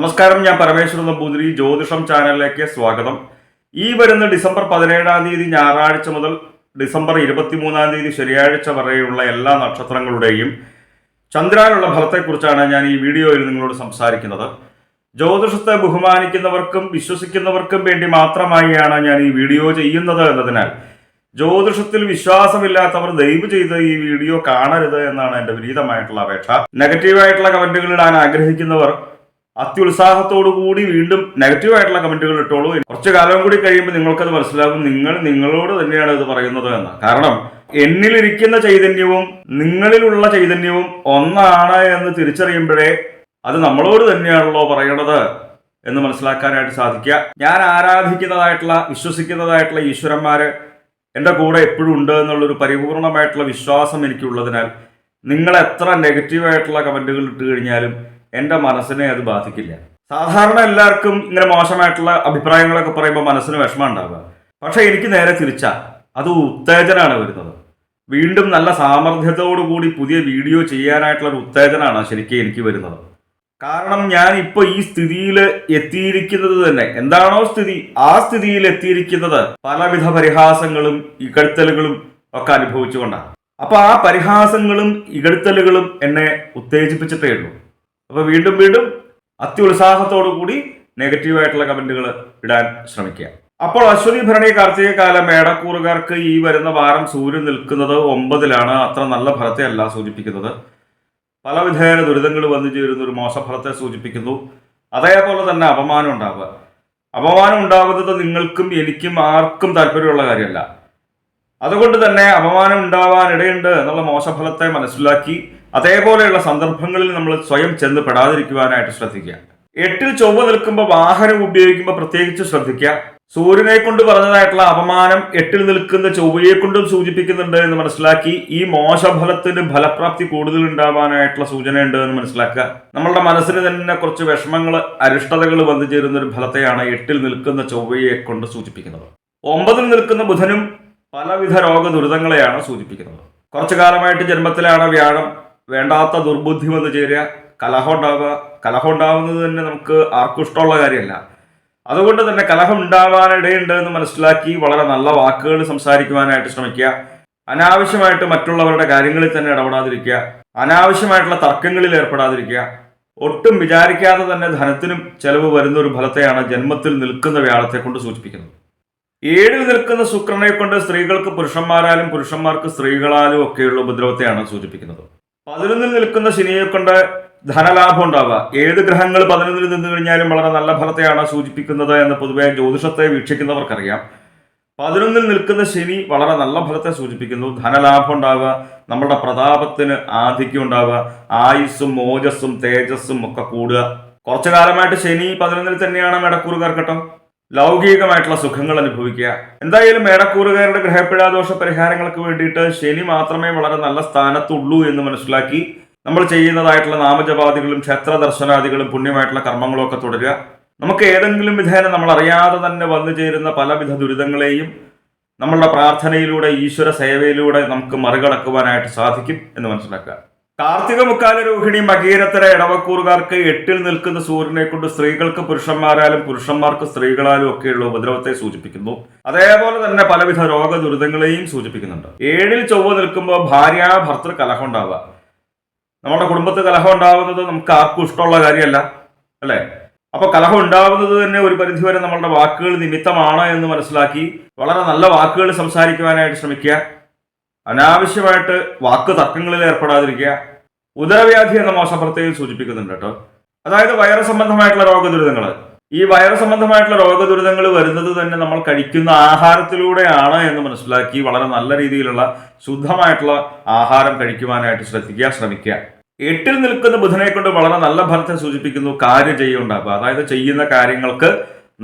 നമസ്കാരം, ഞാൻ പരമേശ്വരൻ നമ്പൂതിരി. ജ്യോതിഷം ചാനലിലേക്ക് സ്വാഗതം. ഈ വരുന്ന ഡിസംബർ 17-ാം തീയതി ഞായറാഴ്ച മുതൽ ഡിസംബർ 23-ാം തീയതി ശനിയാഴ്ച വരെയുള്ള എല്ലാ നക്ഷത്രങ്ങളുടെയും ചന്ദ്രാനുള്ള ഫലത്തെക്കുറിച്ചാണ് ഞാൻ ഈ വീഡിയോയിൽ നിങ്ങളോട് സംസാരിക്കുന്നത്. ജ്യോതിഷത്തെ ബഹുമാനിക്കുന്നവർക്കും വിശ്വസിക്കുന്നവർക്കും വേണ്ടി മാത്രമായാണ് ഞാൻ ഈ വീഡിയോ ചെയ്യുന്നത് എന്നതിനാൽ ജ്യോതിഷത്തിൽ വിശ്വാസമില്ലാത്തവർ ദയവ് ചെയ്ത് ഈ വീഡിയോ കാണരുത് എന്നാണ് എൻ്റെ വിനീതമായിട്ടുള്ള അപേക്ഷ. നെഗറ്റീവായിട്ടുള്ള കമന്റുകൾ ഇടാൻ ആഗ്രഹിക്കുന്നവർ അത്യുത്സാഹത്തോടു കൂടി വീണ്ടും നെഗറ്റീവായിട്ടുള്ള കമന്റുകൾ ഇട്ടോളൂ. കുറച്ചു കാലം കൂടി കഴിയുമ്പോൾ നിങ്ങൾക്കത് മനസ്സിലാകും നിങ്ങളോട് തന്നെയാണ് ഇത് പറയുന്നത് എന്ന്. കാരണം എന്നിലിരിക്കുന്ന ചൈതന്യവും നിങ്ങളിലുള്ള ചൈതന്യവും ഒന്നാണ് എന്ന് തിരിച്ചറിയുമ്പോഴേ അത് നമ്മളോട് തന്നെയാണല്ലോ പറയണത് എന്ന് മനസ്സിലാക്കാനായിട്ട് സാധിക്കുക. ഞാൻ ആരാധിക്കുന്നതായിട്ടുള്ള വിശ്വസിക്കുന്നതായിട്ടുള്ള ഈശ്വരന്മാര് എൻ്റെ കൂടെ എപ്പോഴും ഉണ്ട് എന്നുള്ളൊരു പരിപൂർണമായിട്ടുള്ള വിശ്വാസം എനിക്കുള്ളതിനാൽ നിങ്ങൾ എത്ര നെഗറ്റീവായിട്ടുള്ള കമന്റുകൾ ഇട്ട് കഴിഞ്ഞാലും എൻ്റെ മനസ്സിനെ അത് ബാധിക്കില്ല. സാധാരണ എല്ലാവർക്കും ഇങ്ങനെ മോശമായിട്ടുള്ള അഭിപ്രായങ്ങളൊക്കെ പറയുമ്പോൾ മനസ്സിന് വിഷമം ഉണ്ടാവുക. പക്ഷെ എനിക്ക് നേരെ തിരിച്ചാ, അത് ഉത്തേജനമാണ് വരുന്നത്. വീണ്ടും നല്ല സാമർഥ്യത്തോടു കൂടി പുതിയ വീഡിയോ ചെയ്യാനായിട്ടുള്ള ഒരു ഉത്തേജനമാണ് ശരിക്കും എനിക്ക് വരുന്നത്. കാരണം ഞാൻ ഇപ്പോൾ ഈ സ്ഥിതിയിൽ എത്തിയിരിക്കുന്നത് തന്നെ എന്താണോ സ്ഥിതി, ആ സ്ഥിതിയിൽ എത്തിയിരിക്കുന്നത് പലവിധ പരിഹാസങ്ങളും ഇകഴ്ത്തലുകളും ഒക്കെ അനുഭവിച്ചുകൊണ്ടാണ്. അപ്പൊ ആ പരിഹാസങ്ങളും ഇകഴ്ത്തലുകളും എന്നെ ഉത്തേജിപ്പിച്ചിട്ടേ ഉള്ളൂ. അപ്പൊ വീണ്ടും അത്യുത്സാഹത്തോടു കൂടി നെഗറ്റീവായിട്ടുള്ള കമന്റുകൾ ഇടാൻ ശ്രമിക്കുക. അപ്പോൾ അശ്വതി ഭരണി കാർത്തിക കാല മേടക്കൂറുകാർക്ക് ഈ വരുന്ന വാരം സൂര്യൻ നിൽക്കുന്നത് 9-ലാണ്. അത്ര നല്ല ഫലത്തെ അല്ല സൂചിപ്പിക്കുന്നത്. പലവിധേന ദുരിതങ്ങൾ വന്നു ചേരുന്ന ഒരു മോശഫലത്തെ സൂചിപ്പിക്കുന്നു. അതേപോലെ തന്നെ അപമാനം ഉണ്ടാവുക. അപമാനം ഉണ്ടാകുന്നത് നിങ്ങൾക്കും എനിക്കും ആർക്കും താല്പര്യമുള്ള കാര്യമല്ല. അതുകൊണ്ട് തന്നെ അപമാനം ഉണ്ടാവാനിടയുണ്ട് എന്നുള്ള മോശഫലത്തെ മനസ്സിലാക്കി അതേപോലെയുള്ള സന്ദർഭങ്ങളിൽ നമ്മൾ സ്വയം ചെന്ന് പെടാതിരിക്കുവാനായിട്ട് ശ്രദ്ധിക്കുക. 8-ൽ ചൊവ്വ നിൽക്കുമ്പോൾ വാഹനം ഉപയോഗിക്കുമ്പോൾ പ്രത്യേകിച്ച് ശ്രദ്ധിക്കുക. സൂര്യനെ കൊണ്ട് പറഞ്ഞതായിട്ടുള്ള അപമാനം 8-ൽ നിൽക്കുന്ന ചൊവ്വയെ കൊണ്ടും സൂചിപ്പിക്കുന്നുണ്ട് എന്ന് മനസ്സിലാക്കി ഈ മോശഫലത്തിന് ഫലപ്രാപ്തി കൂടുതൽ ഉണ്ടാവാനായിട്ടുള്ള സൂചനയുണ്ട് എന്ന് മനസ്സിലാക്കുക. നമ്മളുടെ മനസ്സിന് തന്നെ കുറച്ച് വിഷമങ്ങൾ അരിഷ്ടതകൾ വന്നു ചേരുന്ന ഒരു ഫലത്തെയാണ് 8-ൽ നിൽക്കുന്ന ചൊവ്വയെ കൊണ്ട് സൂചിപ്പിക്കുന്നത്. 9-ൽ നിൽക്കുന്ന ബുധനും പലവിധ രോഗ ദുരിതങ്ങളെയാണ് സൂചിപ്പിക്കുന്നത്. കുറച്ചു കാലമായിട്ട് ജന്മത്തിലാണ് വ്യാഴം. വേണ്ടാത്ത ദുർബുദ്ധി വന്ന് ചേരുക, കലഹം ഉണ്ടാവുക. കലഹം ഉണ്ടാവുന്നത് തന്നെ നമുക്ക് ആർക്കും ഇഷ്ടമുള്ള കാര്യമല്ല. അതുകൊണ്ട് തന്നെ കലഹം ഉണ്ടാവാനിടയുണ്ട് എന്ന് മനസ്സിലാക്കി വളരെ നല്ല വാക്കുകൾ സംസാരിക്കുവാനായിട്ട് ശ്രമിക്കുക. അനാവശ്യമായിട്ട് മറ്റുള്ളവരുടെ കാര്യങ്ങളിൽ തന്നെ ഇടപെടാതിരിക്കുക. അനാവശ്യമായിട്ടുള്ള തർക്കങ്ങളിൽ ഏർപ്പെടാതിരിക്കുക. ഒട്ടും വിചാരിക്കാതെ തന്നെ ധനത്തിനും ചെലവ് വരുന്ന ഒരു ഫലത്തെയാണ് ജന്മത്തിൽ നിൽക്കുന്ന വ്യാഴത്തെ കൊണ്ട് സൂചിപ്പിക്കുന്നത്. 7-ൽ നിൽക്കുന്ന ശുക്രനെ കൊണ്ട് സ്ത്രീകൾക്ക് പുരുഷന്മാരാലും പുരുഷന്മാർക്ക് സ്ത്രീകളാലും ഒക്കെയുള്ള ഉപദ്രവത്തെയാണ് സൂചിപ്പിക്കുന്നത്. 11-ൽ നിൽക്കുന്ന ശനിയെ കൊണ്ട് ധനലാഭം ഉണ്ടാവുക. ഏത് ഗ്രഹങ്ങൾ 11-ൽ നിന്ന് കഴിഞ്ഞാലും വളരെ നല്ല ഫലത്തെയാണ് സൂചിപ്പിക്കുന്നത് എന്ന് പൊതുവെ ജ്യോതിഷത്തെ വീക്ഷിക്കുന്നവർക്കറിയാം. 11-ൽ നിൽക്കുന്ന ശനി വളരെ നല്ല ഫലത്തെ സൂചിപ്പിക്കുന്നു. ധനലാഭം ഉണ്ടാവുക, നമ്മുടെ പ്രതാപത്തിന് ആധിക്യം ഉണ്ടാവുക, ആയുസ്സും ഓജസ്സും തേജസ്സും ഒക്കെ കൂടുക. കുറച്ചു കാലമായിട്ട് ശനി 11-ൽ തന്നെയാണ് മേടക്കൂറുകാർ കേട്ടോ. ലൗകികമായിട്ടുള്ള സുഖങ്ങൾ അനുഭവിക്കുക. എന്തായാലും മേടക്കൂറുകാരുടെ ഗ്രഹപ്പിഴാദോഷ പരിഹാരങ്ങൾക്ക് വേണ്ടിയിട്ട് ശനി മാത്രമേ വളരെ നല്ല സ്ഥാനത്തുള്ളൂ എന്ന് മനസ്സിലാക്കി നമ്മൾ ചെയ്യുന്നതായിട്ടുള്ള നാമജപാദികളും ക്ഷേത്ര ദർശനാദികളും പുണ്യമായിട്ടുള്ള കർമ്മങ്ങളും ഒക്കെ തുടരുക. നമുക്ക് ഏതെങ്കിലും വിധേന നമ്മൾ അറിയാതെ തന്നെ വന്നു ചേരുന്ന പലവിധ ദുരിതങ്ങളെയും നമ്മളുടെ പ്രാർത്ഥനയിലൂടെ ഈശ്വര സേവയിലൂടെ നമുക്ക് മറികടക്കുവാനായിട്ട് സാധിക്കും എന്ന് മനസ്സിലാക്കുക. കാർത്തിക മുക്കാല രോഹിണി മകീരത്തര ഇടവക്കൂറുകാർക്ക് 8-ൽ നിൽക്കുന്ന സൂര്യനെ കൊണ്ട് സ്ത്രീകൾക്ക് പുരുഷന്മാരാലും പുരുഷന്മാർക്ക് സ്ത്രീകളാലും ഒക്കെയുള്ള ഉപദ്രവത്തെ സൂചിപ്പിക്കുന്നു. അതേപോലെ തന്നെ പലവിധ രോഗ ദുരിതങ്ങളെയും സൂചിപ്പിക്കുന്നുണ്ട്. 7-ൽ ചൊവ്വ നിൽക്കുമ്പോൾ ഭാര്യ ഭർത്തൃ കലഹം ഉണ്ടാവുക. നമ്മുടെ കുടുംബത്തിൽ കലഹം ഉണ്ടാവുന്നത് നമുക്ക് ആർക്കും ഇഷ്ടമുള്ള കാര്യമല്ല, അല്ലെ? അപ്പൊ കലഹം ഉണ്ടാവുന്നത് തന്നെ ഒരു പരിധിവരെ നമ്മളുടെ വാക്കുകൾ നിമിത്തമാണ് എന്ന് മനസ്സിലാക്കി വളരെ നല്ല വാക്കുകൾ സംസാരിക്കുവാനായിട്ട് ശ്രമിക്കുക. അനാവശ്യമായിട്ട് വാക്ക് തർക്കങ്ങളിൽ ഏർപ്പെടാതിരിക്കുക. ഉദരവ്യാധി എന്ന മോശഫലത്തെയും സൂചിപ്പിക്കുന്നുണ്ട് കേട്ടോ. അതായത് വയറ് സംബന്ധമായിട്ടുള്ള രോഗദുരിതങ്ങൾ. ഈ വയറ് സംബന്ധമായിട്ടുള്ള രോഗദുരിതങ്ങൾ വരുന്നത് തന്നെ നമ്മൾ കഴിക്കുന്ന ആഹാരത്തിലൂടെയാണ് എന്ന് മനസ്സിലാക്കി വളരെ നല്ല രീതിയിലുള്ള ശുദ്ധമായിട്ടുള്ള ആഹാരം കഴിക്കുവാനായിട്ട് ശ്രമിക്കുക. 8-ൽ നിൽക്കുന്ന ബുധനെ കൊണ്ട് വളരെ നല്ല ഫലത്തെ സൂചിപ്പിക്കുന്നു. കാര്യം ചെയ്യുണ്ടാവുക, അതായത് ചെയ്യുന്ന കാര്യങ്ങൾക്ക്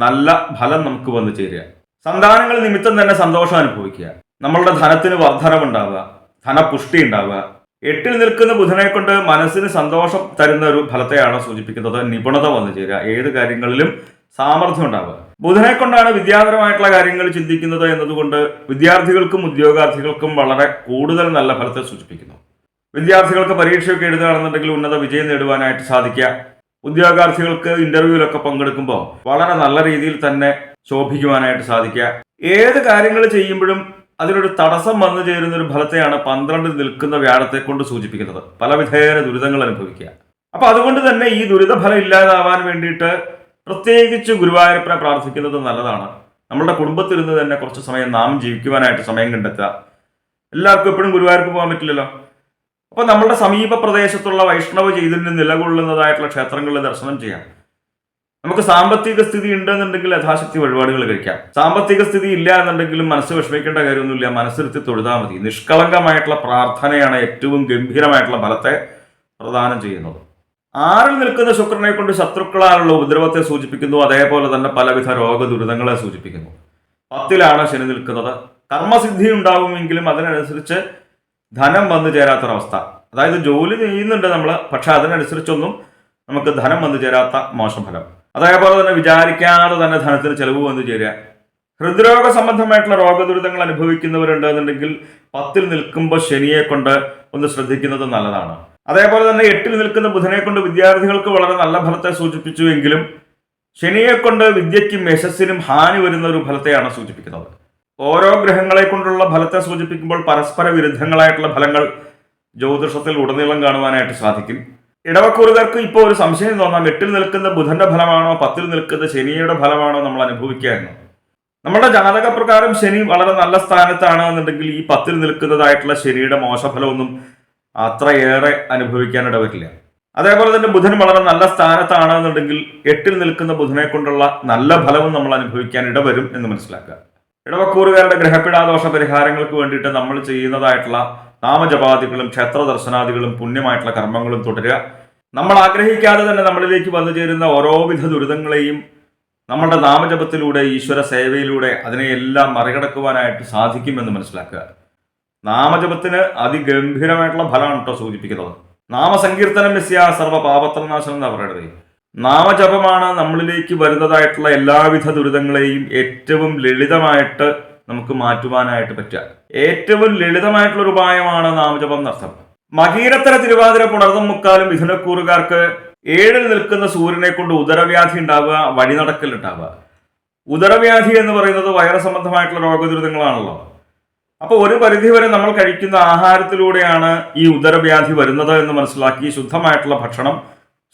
നല്ല ഫലം നമുക്ക് വന്നു ചേരുക. സന്താനങ്ങൾ നിമിത്തം തന്നെ സന്തോഷം അനുഭവിക്കുക. നമ്മളുടെ ധനത്തിന് വർധനവുണ്ടാവുക, ധനപുഷ്ടി ഉണ്ടാവുക. 8-ൽ നിൽക്കുന്ന ബുധനെ കൊണ്ട് മനസ്സിന് സന്തോഷം തരുന്ന ഒരു ഫലത്തെയാണ് സൂചിപ്പിക്കുന്നത്. നിപുണത വന്നു ചേരുക, ഏത് കാര്യങ്ങളിലും സാമർഥ്യം ഉണ്ടാവുക. ബുധനെ കൊണ്ടാണ് വിദ്യാപരമായിട്ടുള്ള കാര്യങ്ങൾ ചിന്തിക്കുന്നത് എന്നതുകൊണ്ട് വിദ്യാർത്ഥികൾക്കും ഉദ്യോഗാർത്ഥികൾക്കും വളരെ കൂടുതൽ നല്ല ഫലത്തെ സൂചിപ്പിക്കുന്നു. വിദ്യാർത്ഥികൾക്ക് പരീക്ഷയൊക്കെ എഴുതുകയാണെന്നുണ്ടെങ്കിൽ ഉന്നത വിജയം നേടുവാനായിട്ട് സാധിക്കുക. ഉദ്യോഗാർത്ഥികൾക്ക് ഇന്റർവ്യൂവിലൊക്കെ പങ്കെടുക്കുമ്പോൾ വളരെ നല്ല രീതിയിൽ തന്നെ ശോഭിക്കുവാനായിട്ട് സാധിക്കുക. ഏത് കാര്യങ്ങൾ ചെയ്യുമ്പോഴും അതിനൊരു തടസ്സം വന്നു ചേരുന്ന ഒരു ഫലത്തെയാണ് 12 നിൽക്കുന്ന വ്യാഴത്തെ കൊണ്ട് സൂചിപ്പിക്കുന്നത്. പലവിധേന ദുരിതങ്ങൾ അനുഭവിക്കുക. അപ്പൊ അതുകൊണ്ട് തന്നെ ഈ ദുരിതഫലം ഇല്ലാതാവാൻ വേണ്ടിയിട്ട് പ്രത്യേകിച്ച് ഗുരുവായൂരപ്പനെ പ്രാർത്ഥിക്കുന്നത് നല്ലതാണ്. നമ്മളുടെ കുടുംബത്തിൽ നിന്ന് തന്നെ കുറച്ച് സമയം നാം ജീവിക്കുവാനായിട്ട് സമയം കണ്ടെത്തുക. എല്ലാവർക്കും എപ്പോഴും ഗുരുവായൂർക്ക് പോകാൻ പറ്റില്ലല്ലോ. അപ്പൊ നമ്മളുടെ സമീപ പ്രദേശത്തുള്ള വൈഷ്ണവ ചൈതന്യം നിലകൊള്ളുന്നതായിട്ടുള്ള ക്ഷേത്രങ്ങളിൽ ദർശനം ചെയ്യാം. നമുക്ക് സാമ്പത്തിക സ്ഥിതി ഉണ്ടെന്നുണ്ടെങ്കിൽ യഥാശക്തി വഴിപാടുകൾ കഴിക്കാം. സാമ്പത്തിക സ്ഥിതി ഇല്ല എന്നുണ്ടെങ്കിലും മനസ്സ് വിഷമിക്കേണ്ട കാര്യമൊന്നുമില്ല. മനസ്സിരുത്തി തൊഴുതാൽ മതി. നിഷ്കളങ്കമായിട്ടുള്ള പ്രാർത്ഥനയാണ് ഏറ്റവും ഗംഭീരമായിട്ടുള്ള ഫലത്തെ പ്രദാനം ചെയ്യുന്നത്. 6 നിൽക്കുന്ന ശുക്രനെ കൊണ്ട് ശത്രുക്കളാലുള്ള ഉപദ്രവത്തെ സൂചിപ്പിക്കുന്നു. അതേപോലെ തന്നെ പലവിധ രോഗദുരിതങ്ങളെ സൂചിപ്പിക്കുന്നു. 10ലാണ് ശനി നിൽക്കുന്നത്. കർമ്മസിദ്ധി ഉണ്ടാവുമെങ്കിലും അതിനനുസരിച്ച് ധനം വന്നു ചേരാത്തൊരവസ്ഥ. അതായത് ജോലി ചെയ്യുന്നുണ്ട് നമ്മൾ, പക്ഷെ അതിനനുസരിച്ചൊന്നും നമുക്ക് ധനം വന്നു ചേരാത്ത മോശം ഫലം. അതേപോലെ തന്നെ വിചാരിക്കാതെ തന്നെ ധനത്തിന് ചെലവ് വന്നു ചേരുക. ഹൃദ്രോഗ സംബന്ധമായിട്ടുള്ള രോഗദുരിതങ്ങൾ അനുഭവിക്കുന്നവരുണ്ട് എന്നുണ്ടെങ്കിൽ 10ൽ നിൽക്കുമ്പോൾ ശനിയെ കൊണ്ട് ഒന്ന് ശ്രദ്ധിക്കുന്നത് നല്ലതാണ്. അതേപോലെ തന്നെ 8ൽ നിൽക്കുന്ന ബുധനെ കൊണ്ട് വിദ്യാർത്ഥികൾക്ക് വളരെ നല്ല ഫലത്തെ സൂചിപ്പിച്ചു എങ്കിലും ശനിയെ കൊണ്ട് വിദ്യയ്ക്കും യശസ്സിനും ഹാനി വരുന്ന ഒരു ഫലത്തെയാണ് സൂചിപ്പിക്കുന്നത്. ഓരോ ഗ്രഹങ്ങളെ കൊണ്ടുള്ള ഫലത്തെ സൂചിപ്പിക്കുമ്പോൾ പരസ്പര വിരുദ്ധങ്ങളായിട്ടുള്ള ഫലങ്ങൾ ജ്യോതിഷത്തിൽ ഉടനീളം കാണുവാനായിട്ട് സാധിക്കും. ഇടവക്കൂറുകാർക്ക് ഇപ്പോൾ ഒരു സംശയം തോന്നാം, 8ൽ നിൽക്കുന്ന ബുധന്റെ ഫലമാണോ 10ൽ നിൽക്കുന്ന ശനിയുടെ ഫലമാണോ നമ്മൾ അനുഭവിക്കുക എന്ന്. നമ്മുടെ ജാതകപ്രകാരം ശനി വളരെ നല്ല സ്ഥാനത്താണ് എന്നുണ്ടെങ്കിൽ ഈ 10ൽ നിൽക്കുന്നതായിട്ടുള്ള ശനിയുടെ മോശഫലമൊന്നും അത്രയേറെ അനുഭവിക്കാനിട വരില്ല. അതേപോലെ തന്നെ ബുധൻ വളരെ നല്ല സ്ഥാനത്താണ് എന്നുണ്ടെങ്കിൽ 8ൽ നിൽക്കുന്ന ബുധനെ കൊണ്ടുള്ള നല്ല ഫലവും നമ്മൾ അനുഭവിക്കാൻ ഇടവരും എന്ന് മനസ്സിലാക്കുക. ഇടവക്കൂറുകാരുടെ ഗ്രഹപിടാദോഷ പരിഹാരങ്ങൾക്ക് വേണ്ടിയിട്ട് നമ്മൾ ചെയ്യുന്നതായിട്ടുള്ള നാമജപാദികളും ക്ഷേത്ര ദർശനാദികളും പുണ്യമായിട്ടുള്ള കർമ്മങ്ങളും തുടരുക. നമ്മൾ ആഗ്രഹിക്കാതെ തന്നെ നമ്മളിലേക്ക് വന്നു ചേരുന്ന ഓരോവിധ ദുരിതങ്ങളെയും നമ്മളുടെ നാമജപത്തിലൂടെ ഈശ്വര സേവയിലൂടെ അതിനെയെല്ലാം മറികടക്കുവാനായിട്ട് സാധിക്കുമെന്ന് മനസ്സിലാക്കുക. നാമജപത്തിന് അതിഗംഭീരമായിട്ടുള്ള ഫലമാണ് കേട്ടോ സൂചിപ്പിക്കുന്നത്. നാമസങ്കീർത്തനം യസ്യ സർവ്വ പാപത്രനാശനം എന്നാ പറയുന്നത്. നാമജപമാണ് നമ്മളിലേക്ക് വരുന്നതായിട്ടുള്ള എല്ലാവിധ ദുരിതങ്ങളെയും ഏറ്റവും ലളിതമായിട്ട് നമുക്ക് മാറ്റുവാനായിട്ട് പറ്റുക. ഏറ്റവും ലളിതമായിട്ടുള്ള ഒരു ഉപായമാണ് നാമജപം എന്നർത്ഥം. മകീരത്തര തിരുവാതിര പുണർന്നും മുക്കാലും മിഥുനക്കൂറുകാർക്ക് 7ൽ നിൽക്കുന്ന സൂര്യനെ കൊണ്ട് ഉദരവ്യാധി ഉണ്ടാവുക, വഴിനടക്കൽ ഉണ്ടാവുക. ഉദരവ്യാധി എന്ന് പറയുന്നത് വയറ സംബന്ധമായിട്ടുള്ള രോഗദുരിതങ്ങളാണല്ലോ. അപ്പോൾ ഒരു പരിധിവരെ നമ്മൾ കഴിക്കുന്ന ആഹാരത്തിലൂടെയാണ് ഈ ഉദരവ്യാധി വരുന്നത് എന്ന് മനസ്സിലാക്കി ശുദ്ധമായിട്ടുള്ള ഭക്ഷണം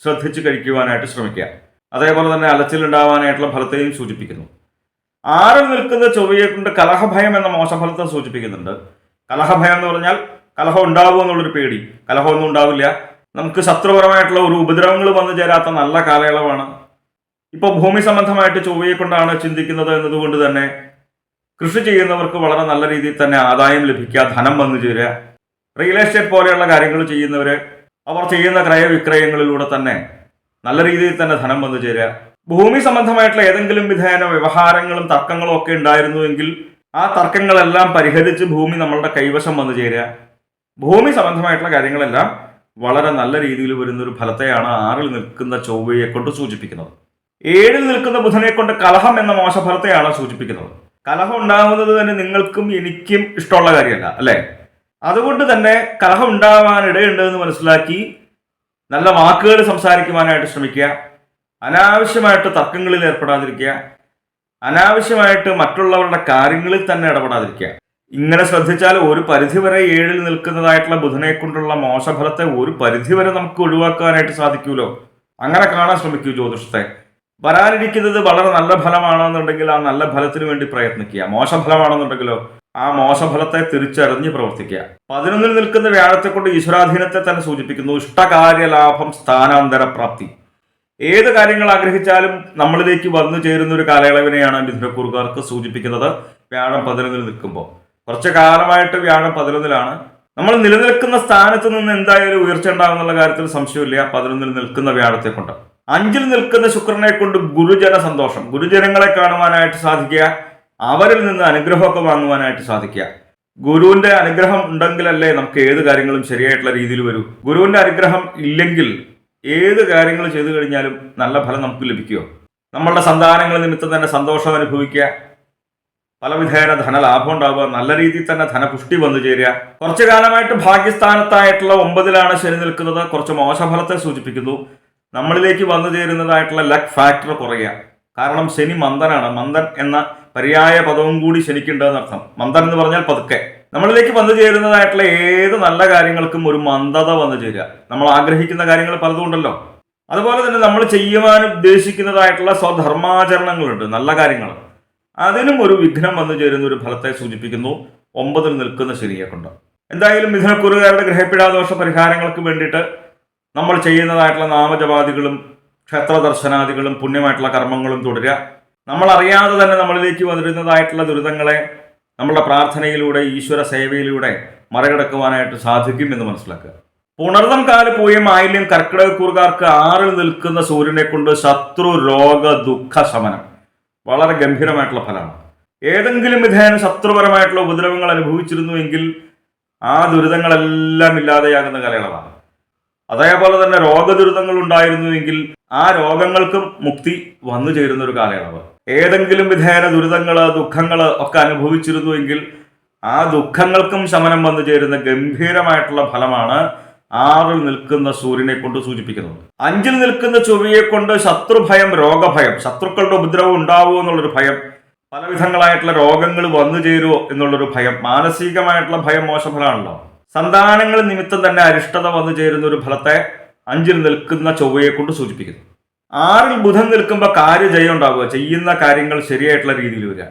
ശ്രദ്ധിച്ച് കഴിക്കുവാനായിട്ട് ശ്രമിക്കുക. അതേപോലെ തന്നെ അലച്ചിലുണ്ടാവാനായിട്ടുള്ള ഫലത്തെയും സൂചിപ്പിക്കുന്നു. 6ൽ നിൽക്കുന്ന ചൊവ്വയെ കൊണ്ട് കലഹഭയം എന്ന മോശഫലത്തെ സൂചിപ്പിക്കുന്നുണ്ട്. കലഹഭയം എന്ന് പറഞ്ഞാൽ കലഹം ഉണ്ടാവുമോ എന്നുള്ളൊരു പേടി. കലഹമൊന്നും ഉണ്ടാവില്ല. നമുക്ക് ശത്രുപരമായിട്ടുള്ള ഒരു ഉപദ്രവങ്ങൾ വന്നു ചേരാത്ത നല്ല കാലയളവാണ്. ഇപ്പോൾ ഭൂമി സംബന്ധമായിട്ട് ചൊവ്വയെ കൊണ്ടാണ് ചിന്തിക്കുന്നത് എന്നതുകൊണ്ട് തന്നെ കൃഷി ചെയ്യുന്നവർക്ക് വളരെ നല്ല രീതിയിൽ തന്നെ ആദായം ലഭിക്കുക, ധനം വന്നു ചേരുക. റിയൽ എസ്റ്റേറ്റ് പോലെയുള്ള കാര്യങ്ങൾ ചെയ്യുന്നവർ അവർ ചെയ്യുന്ന ക്രയവിക്രയങ്ങളിലൂടെ തന്നെ നല്ല രീതിയിൽ തന്നെ ധനം വന്നു ചേരുക. ഭൂമി സംബന്ധമായിട്ടുള്ള ഏതെങ്കിലും വിധേന വ്യവഹാരങ്ങളും തർക്കങ്ങളും ഒക്കെ ഉണ്ടായിരുന്നുവെങ്കിൽ ആ തർക്കങ്ങളെല്ലാം പരിഹരിച്ച് ഭൂമി നമ്മളുടെ കൈവശം വന്നു ചേരുക. ഭൂമി സംബന്ധമായിട്ടുള്ള കാര്യങ്ങളെല്ലാം വളരെ നല്ല രീതിയിൽ വരുന്നൊരു ഫലത്തെയാണ് 6ൽ നിൽക്കുന്ന ചൊവ്വയെ കൊണ്ട് സൂചിപ്പിക്കുന്നത്. 7ൽ നിൽക്കുന്ന ബുധനെ കൊണ്ട് കലഹം എന്ന മോശഫലത്തെയാണ് സൂചിപ്പിക്കുന്നത്. കലഹം ഉണ്ടാകുന്നത് തന്നെ നിങ്ങൾക്കും എനിക്കും ഇഷ്ടമുള്ള കാര്യമല്ല, അല്ലേ? അതുകൊണ്ട് തന്നെ കലഹം ഉണ്ടാവാനിടയുണ്ട് എന്ന് മനസ്സിലാക്കി നല്ല വാക്കുകൾ സംസാരിക്കുവാനായിട്ട് ശ്രമിക്കുക. അനാവശ്യമായിട്ട് തർക്കങ്ങളിൽ ഏർപ്പെടാതിരിക്കുക. അനാവശ്യമായിട്ട് മറ്റുള്ളവരുടെ കാര്യങ്ങളിൽ തന്നെ ഇടപെടാതിരിക്കുക. ഇങ്ങനെ ശ്രദ്ധിച്ചാൽ ഒരു പരിധിവരെ 7ൽ നിൽക്കുന്നതായിട്ടുള്ള ബുധനെ കൊണ്ടുള്ള മോശഫലത്തെ ഒരു പരിധിവരെ നമുക്ക് ഒഴിവാക്കാനായിട്ട് സാധിക്കുമല്ലോ. അങ്ങനെ കാണാൻ ശ്രമിക്കൂ ജ്യോതിഷത്തെ. വരാനിരിക്കുന്നത് വളരെ നല്ല ഫലമാണെന്നുണ്ടെങ്കിൽ ആ നല്ല ഫലത്തിന് വേണ്ടി പ്രയത്നിക്കുക. മോശഫലമാണെന്നുണ്ടെങ്കിലോ ആ മോശഫലത്തെ തിരിച്ചറിഞ്ഞ് പ്രവർത്തിക്കുക. 11ൽ നിൽക്കുന്ന വ്യാഴത്തെ കൊണ്ട് ഈശ്വരാധീനത്തെ തന്നെ സൂചിപ്പിക്കുന്നു. ഇഷ്ടകാര്യ ലാഭം, സ്ഥാനാന്തര പ്രാപ്തി. ഏത് കാര്യങ്ങൾ ആഗ്രഹിച്ചാലും നമ്മളിലേക്ക് വന്നു ചേരുന്ന ഒരു കാലയളവിനെയാണ് മിഥുനക്കൂറുകാർക്ക് സൂചിപ്പിക്കുന്നത്. വ്യാഴം 11ൽ നിൽക്കുമ്പോൾ കുറച്ചു കാലമായിട്ട് വ്യാഴം 11ലാണ്. നമ്മൾ നിലനിൽക്കുന്ന സ്ഥാനത്ത് നിന്ന് എന്തായാലും ഉയർച്ച ഉണ്ടാകുന്നുള്ള കാര്യത്തിൽ സംശയമില്ല 11ൽ നിൽക്കുന്ന വ്യാഴത്തെ കൊണ്ട്. 5ൽ നിൽക്കുന്ന ശുക്രനെ കൊണ്ട് ഗുരുജന സന്തോഷം, ഗുരുജനങ്ങളെ കാണുവാനായിട്ട് സാധിക്കുക. അവരിൽ നിന്ന് അനുഗ്രഹമൊക്കെ വാങ്ങുവാനായിട്ട് സാധിക്കുക. ഗുരുവിന്റെ അനുഗ്രഹം ഉണ്ടെങ്കിലല്ലേ നമുക്ക് ഏത് കാര്യങ്ങളും ശരിയായിട്ടുള്ള രീതിയിൽ വരൂ. ഗുരുവിന്റെ അനുഗ്രഹം ഇല്ലെങ്കിൽ ഏത് കാര്യങ്ങൾ ചെയ്തു കഴിഞ്ഞാലും നല്ല ഫലം നമുക്ക് ലഭിക്കുമോ? നമ്മളുടെ സന്താനങ്ങൾ നിമിത്തം തന്നെ സന്തോഷം അനുഭവിക്കുക, പലവിധേന ധനലാഭം ഉണ്ടാവുക, നല്ല രീതിയിൽ തന്നെ ധനപുഷ്ടി വന്നു ചേരുക. കുറച്ചു കാലമായിട്ട് ഭാഗ്യസ്ഥാനത്തായിട്ടുള്ള 9ലാണ് ശനി നിൽക്കുന്നത്. കുറച്ച് മോശഫലത്തെ സൂചിപ്പിക്കുന്നു. നമ്മളിലേക്ക് വന്നു ചേരുന്നതായിട്ടുള്ള ലക്ക് ഫാക്ടർ കുറയുക. കാരണം ശനി മന്ദനാണ്. മന്ദൻ എന്ന പര്യായ പദവും കൂടി ശനിക്കുണ്ടെന്ന് അർത്ഥം. മന്ദൻ എന്ന് പറഞ്ഞാൽ പതുക്കെ. നമ്മളിലേക്ക് വന്നു ചേരുന്നതായിട്ടുള്ള ഏത് നല്ല കാര്യങ്ങൾക്കും ഒരു മന്ദത വന്നു ചേരുക. നമ്മൾ ആഗ്രഹിക്കുന്ന കാര്യങ്ങൾ പലതും ഉണ്ടല്ലോ. അതുപോലെ തന്നെ നമ്മൾ ചെയ്യുവാൻ ഉദ്ദേശിക്കുന്നതായിട്ടുള്ള സ്വധർമാചരണങ്ങളുണ്ട്, നല്ല കാര്യങ്ങൾ. അതിനും ഒരു വിഘ്നം വന്നു ചേരുന്ന ഒരു ഫലത്തെ സൂചിപ്പിക്കുന്നു 9 നിൽക്കുന്ന ശനിയെ കൊണ്ട്. എന്തായാലും മിഥുനക്കുറുകാരുടെ ഗ്രഹപ്പിഴാദോഷ പരിഹാരങ്ങൾക്ക് വേണ്ടിയിട്ട് നമ്മൾ ചെയ്യുന്നതായിട്ടുള്ള നാമജപാദികളും ക്ഷേത്ര ദർശനാദികളും പുണ്യമായിട്ടുള്ള കർമ്മങ്ങളും തുടരുക. നമ്മൾ അറിയാതെ തന്നെ നമ്മളിലേക്ക് വന്നിരുന്നതായിട്ടുള്ള ദുരിതങ്ങളെ നമ്മളുടെ പ്രാർത്ഥനയിലൂടെ ഈശ്വര സേവയിലൂടെ മറികടക്കുവാനായിട്ട് സാധിക്കും എന്ന് മനസ്സിലാക്കുക. പുണർദം കാല് പൂയം ആയില്യം കർക്കിടകക്കൂറുകാർക്ക് 6 നിൽക്കുന്ന സൂര്യനെ കൊണ്ട് ശത്രു രോഗ ദുഃഖ ശമനം വളരെ ഗംഭീരമായിട്ടുള്ള ഫലമാണ്. ഏതെങ്കിലും വിധേന ശത്രുപരമായിട്ടുള്ള ഉപദ്രവങ്ങൾ അനുഭവിച്ചിരുന്നുവെങ്കിൽ ആ ദുരിതങ്ങളെല്ലാം ഇല്ലാതെയാകുന്ന കാലയളവാണ്. അതേപോലെ തന്നെ രോഗദുരിതങ്ങൾ ഉണ്ടായിരുന്നുവെങ്കിൽ ആ രോഗങ്ങൾക്കും മുക്തി വന്നു ചേരുന്ന ഒരു കാലയളവ്. ഏതെങ്കിലും വിധേന ദുരിതങ്ങൾ ദുഃഖങ്ങൾ ഒക്കെ അനുഭവിച്ചിരുന്നുവെങ്കിൽ ആ ദുഃഖങ്ങൾക്കും ശമനം വന്നു ചേരുന്ന ഗംഭീരമായിട്ടുള്ള ഫലമാണ് 6 നിൽക്കുന്ന സൂര്യനെ കൊണ്ട് സൂചിപ്പിക്കുന്നത്. 5 നിൽക്കുന്ന ചൊവ്വയെ കൊണ്ട് ശത്രുഭയം രോഗഭയം, ശത്രുക്കളുടെ ഉപദ്രവം ഉണ്ടാവുമോ എന്നുള്ളൊരു ഭയം, പലവിധങ്ങളായിട്ടുള്ള രോഗങ്ങൾ വന്നു ചേരുമോ എന്നുള്ളൊരു ഭയം, മാനസികമായിട്ടുള്ള ഭയം മോശഫലമാണല്ലോ. സന്താനങ്ങൾ നിമിത്തം തന്നെ അരിഷ്ടത വന്നു ചേരുന്ന ഒരു ഫലത്തെ 5 നിൽക്കുന്ന ചൊവ്വയെ കൊണ്ട് സൂചിപ്പിക്കുന്നു. 6 ബുധൻ നിൽക്കുമ്പോൾ കാര്യജയം ഉണ്ടാവുക, ചെയ്യുന്ന കാര്യങ്ങൾ ശരിയായിട്ടുള്ള രീതിയിൽ വരിക,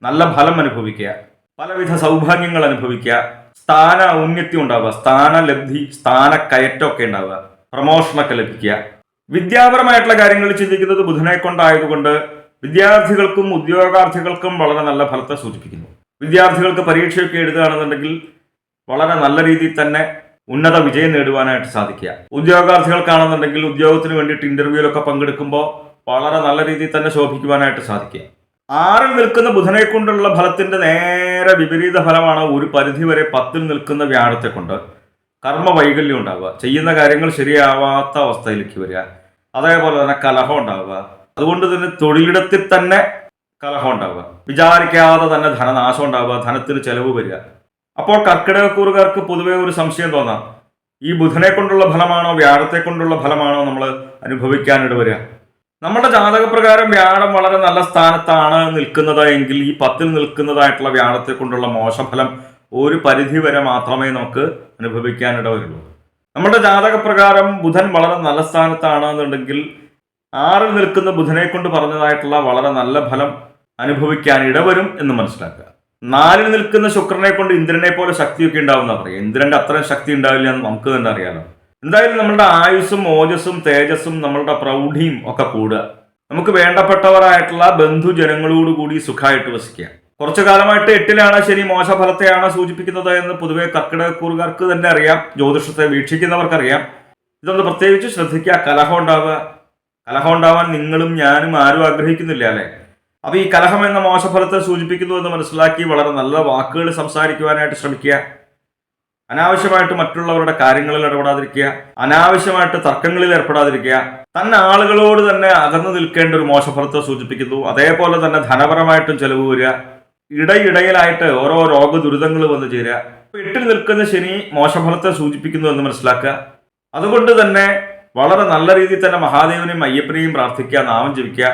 നല്ല ഫലം അനുഭവിക്കുക, പലവിധ സൗഭാഗ്യങ്ങൾ അനുഭവിക്കുക, സ്ഥാന ഔന്നത്യം ഉണ്ടാവുക, സ്ഥാനലബ്ധി സ്ഥാനക്കയറ്റമൊക്കെ ഉണ്ടാവുക, പ്രമോഷനൊക്കെ ലഭിക്കുക. വിദ്യാപരമായിട്ടുള്ള കാര്യങ്ങൾ ചിന്തിക്കുന്നത് ബുധനെ കൊണ്ടായതുകൊണ്ട് വിദ്യാർത്ഥികൾക്കും ഉദ്യോഗാർത്ഥികൾക്കും വളരെ നല്ല ഫലത്തെ സൂചിപ്പിക്കുന്നു. വിദ്യാർത്ഥികൾക്ക് പരീക്ഷയൊക്കെ എഴുതുകയാണെന്നുണ്ടെങ്കിൽ വളരെ നല്ല രീതിയിൽ തന്നെ ഉന്നത വിജയം നേടുവാനായിട്ട് സാധിക്കുക. ഉദ്യോഗാർത്ഥികൾക്കാണെന്നുണ്ടെങ്കിൽ ഉദ്യോഗത്തിന് വേണ്ടിയിട്ട് ഇന്റർവ്യൂവിലൊക്കെ പങ്കെടുക്കുമ്പോൾ വളരെ നല്ല രീതിയിൽ തന്നെ ശോഭിക്കുവാനായിട്ട് സാധിക്കുക. 6 നിൽക്കുന്ന ബുധനെ കൊണ്ടുള്ള ഫലത്തിന്റെ നേരെ വിപരീത ഫലമാണ് ഒരു പരിധിവരെ 10 നിൽക്കുന്ന വ്യാഴത്തെ കൊണ്ട് കർമ്മ വൈകല്യം ഉണ്ടാവുക, ചെയ്യുന്ന കാര്യങ്ങൾ ശരിയാവാത്ത അവസ്ഥയിലേക്ക് വരിക, അതേപോലെ തന്നെ കലഹം ഉണ്ടാവുക. അതുകൊണ്ട് തന്നെ തൊഴിലിടത്തിൽ തന്നെ കലഹം ഉണ്ടാവുക, വിചാരിക്കാതെ തന്നെ ധനനാശം ഉണ്ടാവുക, ധനത്തിന് ചെലവ് വരിക. അപ്പോൾ കർക്കിടകക്കൂറുകാർക്ക് പൊതുവെ ഒരു സംശയം തോന്നാം, ഈ ബുധനെ കൊണ്ടുള്ള ഫലമാണോ വ്യാഴത്തെ കൊണ്ടുള്ള ഫലമാണോ നമ്മൾ അനുഭവിക്കാനിട വരിക? നമ്മുടെ ജാതകപ്രകാരം വ്യാഴം വളരെ നല്ല സ്ഥാനത്താണ് നിൽക്കുന്നത് എങ്കിൽ ഈ 10 നിൽക്കുന്നതായിട്ടുള്ള വ്യാഴത്തെ കൊണ്ടുള്ള മോശഫലം ഒരു പരിധി വരെ മാത്രമേ നമുക്ക് അനുഭവിക്കാനിട വരുള്ളൂ. നമ്മുടെ ജാതകപ്രകാരം ബുധൻ വളരെ നല്ല സ്ഥാനത്താണ് എന്നുണ്ടെങ്കിൽ 6 നിൽക്കുന്ന ബുധനെ കൊണ്ട് പറഞ്ഞതായിട്ടുള്ള വളരെ നല്ല ഫലം അനുഭവിക്കാൻ ഇടവരും എന്ന് മനസ്സിലാക്കുക. 4 നിൽക്കുന്ന ശുക്രനെ കൊണ്ട് ഇന്ദ്രനെ പോലെ ശക്തിയൊക്കെ ഉണ്ടാവുന്ന പറയാം. ഇന്ദ്രന്റെ അത്രയും ശക്തി ഉണ്ടാവില്ല എന്ന് നമുക്ക് തന്നെ അറിയാലോ. എന്തായാലും നമ്മളുടെ ആയുസ്സും ഓജസ്സും തേജസ്സും നമ്മളുടെ പ്രൗഢിയും ഒക്കെ കൂടുക, നമുക്ക് വേണ്ടപ്പെട്ടവരായിട്ടുള്ള ബന്ധുജനങ്ങളോടുകൂടി സുഖമായിട്ട് വസിക്കുക. കുറച്ചു കാലമായിട്ട് 8ലാണ് ശനി മോശഫലത്തെയാണ് സൂചിപ്പിക്കുന്നത് എന്ന് പൊതുവെ കർക്കിടകക്കൂറുകാർക്ക് തന്നെ അറിയാം, ജ്യോതിഷത്തെ വീക്ഷിക്കുന്നവർക്കറിയാം. ഇതൊന്ന് പ്രത്യേകിച്ച് ശ്രദ്ധിക്കുക. കലഹം ഉണ്ടാവുക, കലഹം ഉണ്ടാവാൻ നിങ്ങളും ഞാനും ആരും ആഗ്രഹിക്കുന്നില്ല അല്ലെ? അപ്പൊ ഈ കലഹം എന്ന മോശഫലത്തെ സൂചിപ്പിക്കുന്നു എന്ന് മനസ്സിലാക്കി വളരെ നല്ല വാക്കുകൾ സംസാരിക്കുവാനായിട്ട് ശ്രമിക്കുക. അനാവശ്യമായിട്ട് മറ്റുള്ളവരുടെ കാര്യങ്ങളിൽ ഇടപെടാതിരിക്കുക, അനാവശ്യമായിട്ട് തർക്കങ്ങളിൽ ഏർപ്പെടാതിരിക്കുക. തന്നെ ആളുകളോട് തന്നെ അകന്നു നിൽക്കേണ്ട ഒരു മോശഫലത്തെ സൂചിപ്പിക്കുന്നു. അതേപോലെ തന്നെ ധനപരമായിട്ടും ചെലവ് വരിക, ഇടയിടയിലായിട്ട് ഓരോ രോഗ ദുരിതങ്ങൾ വന്നു ചേരുക. 8 നിൽക്കുന്ന ശനി മോശഫലത്തെ സൂചിപ്പിക്കുന്നു എന്ന് മനസ്സിലാക്കുക. അതുകൊണ്ട് തന്നെ വളരെ നല്ല രീതിയിൽ തന്നെ മഹാദേവനെയും അയ്യപ്പനെയും പ്രാർത്ഥിക്കുക, നാമം ജപിക്കുക.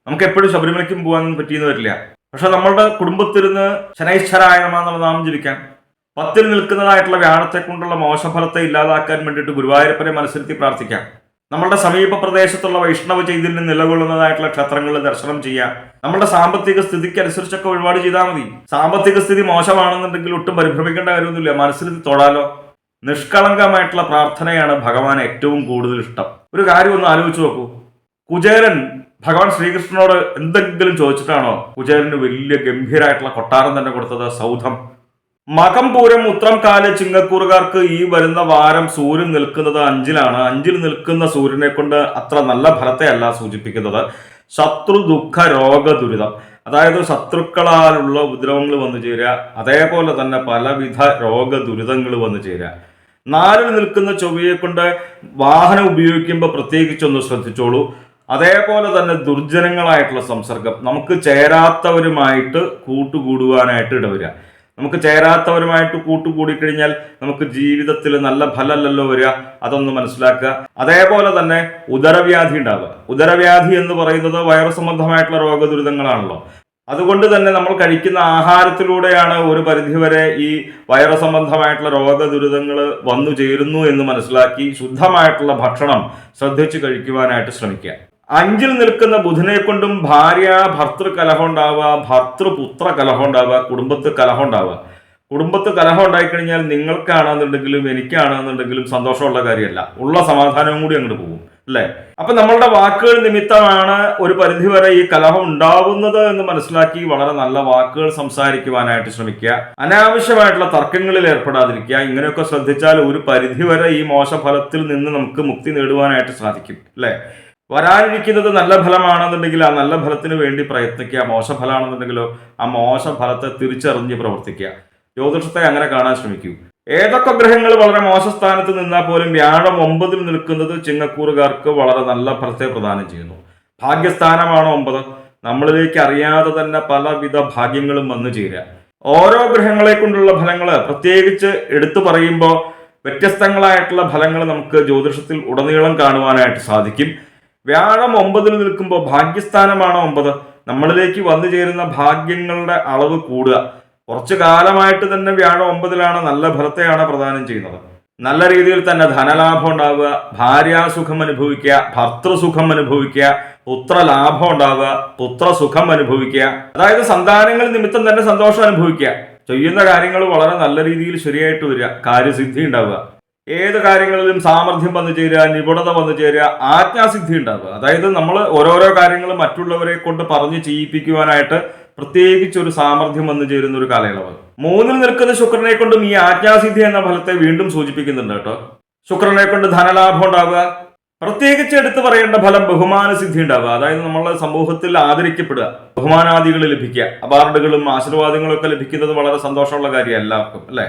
നമുക്ക് എപ്പോഴും ശബരിമലയ്ക്കും പോകാൻ പറ്റിയെന്ന് വരില്ല, പക്ഷെ നമ്മളുടെ കുടുംബത്തിരുന്ന് ശനൈശ്വരായ നമഃ എന്നുള്ള നാമം ജപിക്കാം. 10 നിൽക്കുന്നതായിട്ടുള്ള വ്യാഴത്തെ കൊണ്ടുള്ള മോശഫലത്തെ ഇല്ലാതാക്കാൻ വേണ്ടിയിട്ട് ഗുരുവായൂരപ്പനെ മനസ്സിരുത്തി പ്രാർത്ഥിക്കാം. നമ്മളുടെ സമീപ പ്രദേശത്തുള്ള വൈഷ്ണവ ചൈതന്യം നിലകൊള്ളുന്നതായിട്ടുള്ള ക്ഷേത്രങ്ങളിൽ ദർശനം ചെയ്യാം. നമ്മുടെ സാമ്പത്തിക സ്ഥിതിക്ക് അനുസരിച്ചൊക്കെ വഴിപാട് ചെയ്താൽ മതി. സാമ്പത്തിക സ്ഥിതി മോശമാണെന്നുണ്ടെങ്കിൽ ഒട്ടും പരിഭ്രമിക്കേണ്ട കാര്യമൊന്നുമില്ല, മനസ്സിരുത്തി തൊടാലോ. നിഷ്കളങ്കമായിട്ടുള്ള പ്രാർത്ഥനയാണ് ഭഗവാൻ ഏറ്റവും കൂടുതൽ ഇഷ്ടം. ഒരു കാര്യം ഒന്ന് ആലോചിച്ച് നോക്കൂ. കുചേലൻ ഭഗവാൻ ശ്രീകൃഷ്ണനോട് എന്തെങ്കിലും ചോദിച്ചിട്ടാണോ കുചേലന് വലിയ ഗംഭീരമായിട്ടുള്ള കൊട്ടാരം തന്നെ കൊടുത്തത്? സൗധം. മകം പൂരം ഉത്രം കാല ചിങ്ങക്കൂറുകാർക്ക് ഈ വരുന്ന വാരം സൂര്യൻ നിൽക്കുന്നത് 5ലാണ്. 5 നിൽക്കുന്ന സൂര്യനെ കൊണ്ട് അത്ര നല്ല ഫലത്തെ അല്ല സൂചിപ്പിക്കുന്നത്. ശത്രു ദുഃഖ രോഗ ദുരിതം, അതായത് ശത്രുക്കളാലുള്ള ഉപദ്രവങ്ങൾ വന്നു ചേരുക, അതേപോലെ തന്നെ പലവിധ രോഗ ദുരിതങ്ങൾ വന്നു ചേരുക. 4 നിൽക്കുന്ന ചൊവ്വയെ കൊണ്ട് വാഹനം ഉപയോഗിക്കുമ്പോൾ പ്രത്യേകിച്ചൊന്ന് ശ്രദ്ധിച്ചോളൂ. അതേപോലെ തന്നെ ദുർജനങ്ങളായിട്ടുള്ള സംസർഗം, നമുക്ക് ചേരാത്തവരുമായിട്ട് കൂട്ടുകൂടുവാനായിട്ട് ഇടവരിക. നമുക്ക് ചേരാത്തവരുമായിട്ട് കൂട്ടുകൂടിക്കഴിഞ്ഞാൽ നമുക്ക് ജീവിതത്തിൽ നല്ല ഫലമല്ലല്ലോ വരിക. അതൊന്ന് മനസ്സിലാക്കുക. അതേപോലെ തന്നെ ഉദരവ്യാധി ഉണ്ടാവുക. ഉദരവ്യാധി എന്ന് പറയുന്നത് വൈറസ് സംബന്ധമായിട്ടുള്ള രോഗദുരിതങ്ങളാണല്ലോ. അതുകൊണ്ട് തന്നെ നമ്മൾ കഴിക്കുന്ന ആഹാരത്തിലൂടെയാണ് ഒരു പരിധിവരെ ഈ വൈറസ് സംബന്ധമായിട്ടുള്ള രോഗദുരിതങ്ങൾ വന്നു ചേരുന്നു എന്ന് മനസ്സിലാക്കി ശുദ്ധമായിട്ടുള്ള ഭക്ഷണം ശ്രദ്ധിച്ച് കഴിക്കുവാനായിട്ട് ശ്രമിക്കുക. 5-ൽ നിൽക്കുന്ന ബുധനെ കൊണ്ടും ഭാര്യ ഭർത്തൃ കലഹം ഉണ്ടാവുക, ഭർത്തൃപുത്ര കലഹം ഉണ്ടാവുക, കുടുംബത്ത് കലഹം ഉണ്ടാവുക. കുടുംബത്ത് കലഹം ഉണ്ടായിക്കഴിഞ്ഞാൽ നിങ്ങൾക്കാണെന്നുണ്ടെങ്കിലും എനിക്കാണെന്നുണ്ടെങ്കിലും സന്തോഷമുള്ള കാര്യമല്ല. ഉള്ള സമാധാനവും കൂടി അങ്ങോട്ട് പോകും, അല്ലേ? അപ്പൊ നമ്മളുടെ വാക്കുകൾ നിമിത്തമാണ് ഒരു പരിധിവരെ ഈ കലഹം ഉണ്ടാവുന്നത് എന്ന് മനസ്സിലാക്കി വളരെ നല്ല വാക്കുകൾ സംസാരിക്കുവാനായിട്ട് ശ്രമിക്കുക. അനാവശ്യമായിട്ടുള്ള തർക്കങ്ങളിൽ ഏർപ്പെടാതിരിക്കുക. ഇങ്ങനെയൊക്കെ ശ്രദ്ധിച്ചാൽ ഒരു പരിധിവരെ ഈ മോശഫലത്തിൽ നിന്ന് നമുക്ക് മുക്തി നേടുവാനായിട്ട് സാധിക്കും, അല്ലേ? വരാനിരിക്കുന്നത് നല്ല ഫലമാണെന്നുണ്ടെങ്കിൽ ആ നല്ല ഫലത്തിന് വേണ്ടി പ്രയത്നിക്കുക. മോശഫലമാണെന്നുണ്ടെങ്കിലോ ആ മോശഫലത്തെ തിരിച്ചറിഞ്ഞ് പ്രവർത്തിക്കുക. ജ്യോതിഷത്തെ അങ്ങനെ കാണാൻ ശ്രമിക്കൂ. ഏതൊക്കെ ഗ്രഹങ്ങൾ വളരെ മോശ സ്ഥാനത്ത് നിന്നാൽ പോലും വ്യാഴം 9-ൽ നിൽക്കുന്നത് ചിങ്ങക്കൂറുകാർക്ക് വളരെ നല്ല ഫലത്തെ പ്രദാനം ചെയ്യുന്നു. ഭാഗ്യസ്ഥാനമാണ് 9. നമ്മളിലേക്ക് അറിയാതെ തന്നെ പലവിധ ഭാഗ്യങ്ങളും വന്നു ചേരുക. ഓരോ ഗ്രഹങ്ങളെ കൊണ്ടുള്ള ഫലങ്ങൾ പ്രത്യേകിച്ച് എടുത്തു പറയുമ്പോൾ വ്യത്യസ്തങ്ങളായിട്ടുള്ള ഫലങ്ങൾ നമുക്ക് ജ്യോതിഷത്തിൽ ഉടനീളം കാണുവാനായിട്ട് സാധിക്കും. വ്യാഴം 9-ൽ നിൽക്കുമ്പോൾ ഭാഗ്യസ്ഥാനമാണ് 9. നമ്മളിലേക്ക് വന്നു ചേരുന്ന ഭാഗ്യങ്ങളുടെ അളവ് കൂടുക. കുറച്ചു കാലമായിട്ട് തന്നെ വ്യാഴം 9-ലാണ്, നല്ല ഫലത്തെയാണ് പ്രദാനം ചെയ്യുന്നത്. നല്ല രീതിയിൽ തന്നെ ധനലാഭം ഉണ്ടാവുക, ഭാര്യാസുഖം അനുഭവിക്കുക, ഭർത്തൃസുഖം അനുഭവിക്കുക, പുത്രലാഭം ഉണ്ടാവുക, പുത്രസുഖം അനുഭവിക്കുക. അതായത് സന്താനങ്ങൾ നിമിത്തം തന്നെ സന്തോഷം അനുഭവിക്കുക. ചെയ്യുന്ന കാര്യങ്ങൾ വളരെ നല്ല രീതിയിൽ ശരിയായിട്ട് വരിക, കാര്യസിദ്ധി ഉണ്ടാവുക. ഏത് കാര്യങ്ങളിലും സാമർഥ്യം വന്നു ചേരുക, നിപുണത വന്നു ചേരുക, ആജ്ഞാസിദ്ധി ഉണ്ടാവുക. അതായത് നമ്മൾ ഓരോരോ കാര്യങ്ങൾ മറ്റുള്ളവരെ കൊണ്ട് പറഞ്ഞ് ചെയ്യിപ്പിക്കുവാനായിട്ട് പ്രത്യേകിച്ച് ഒരു സാമർഥ്യം വന്നു ചേരുന്ന ഒരു കാലയളവ്. 3-ൽ നിൽക്കുന്ന ശുക്രനെ കൊണ്ടും ഈ ആജ്ഞാസിദ്ധി എന്ന ഫലത്തെ വീണ്ടും സൂചിപ്പിക്കുന്നുണ്ട് കേട്ടോ. ശുക്രനെ കൊണ്ട് ധനലാഭം ഉണ്ടാവുക. പ്രത്യേകിച്ച് എടുത്തു പറയേണ്ട ഫലം ബഹുമാന സിദ്ധി ഉണ്ടാവുക. അതായത് നമ്മളെ സമൂഹത്തിൽ ആദരിക്കപ്പെടുക, ബഹുമാനാദികൾ ലഭിക്കുക, അവാർഡുകളും ആശീർവാദങ്ങളും ഒക്കെ ലഭിക്കുന്നത് വളരെ സന്തോഷമുള്ള കാര്യം എല്ലാവർക്കും, അല്ലേ?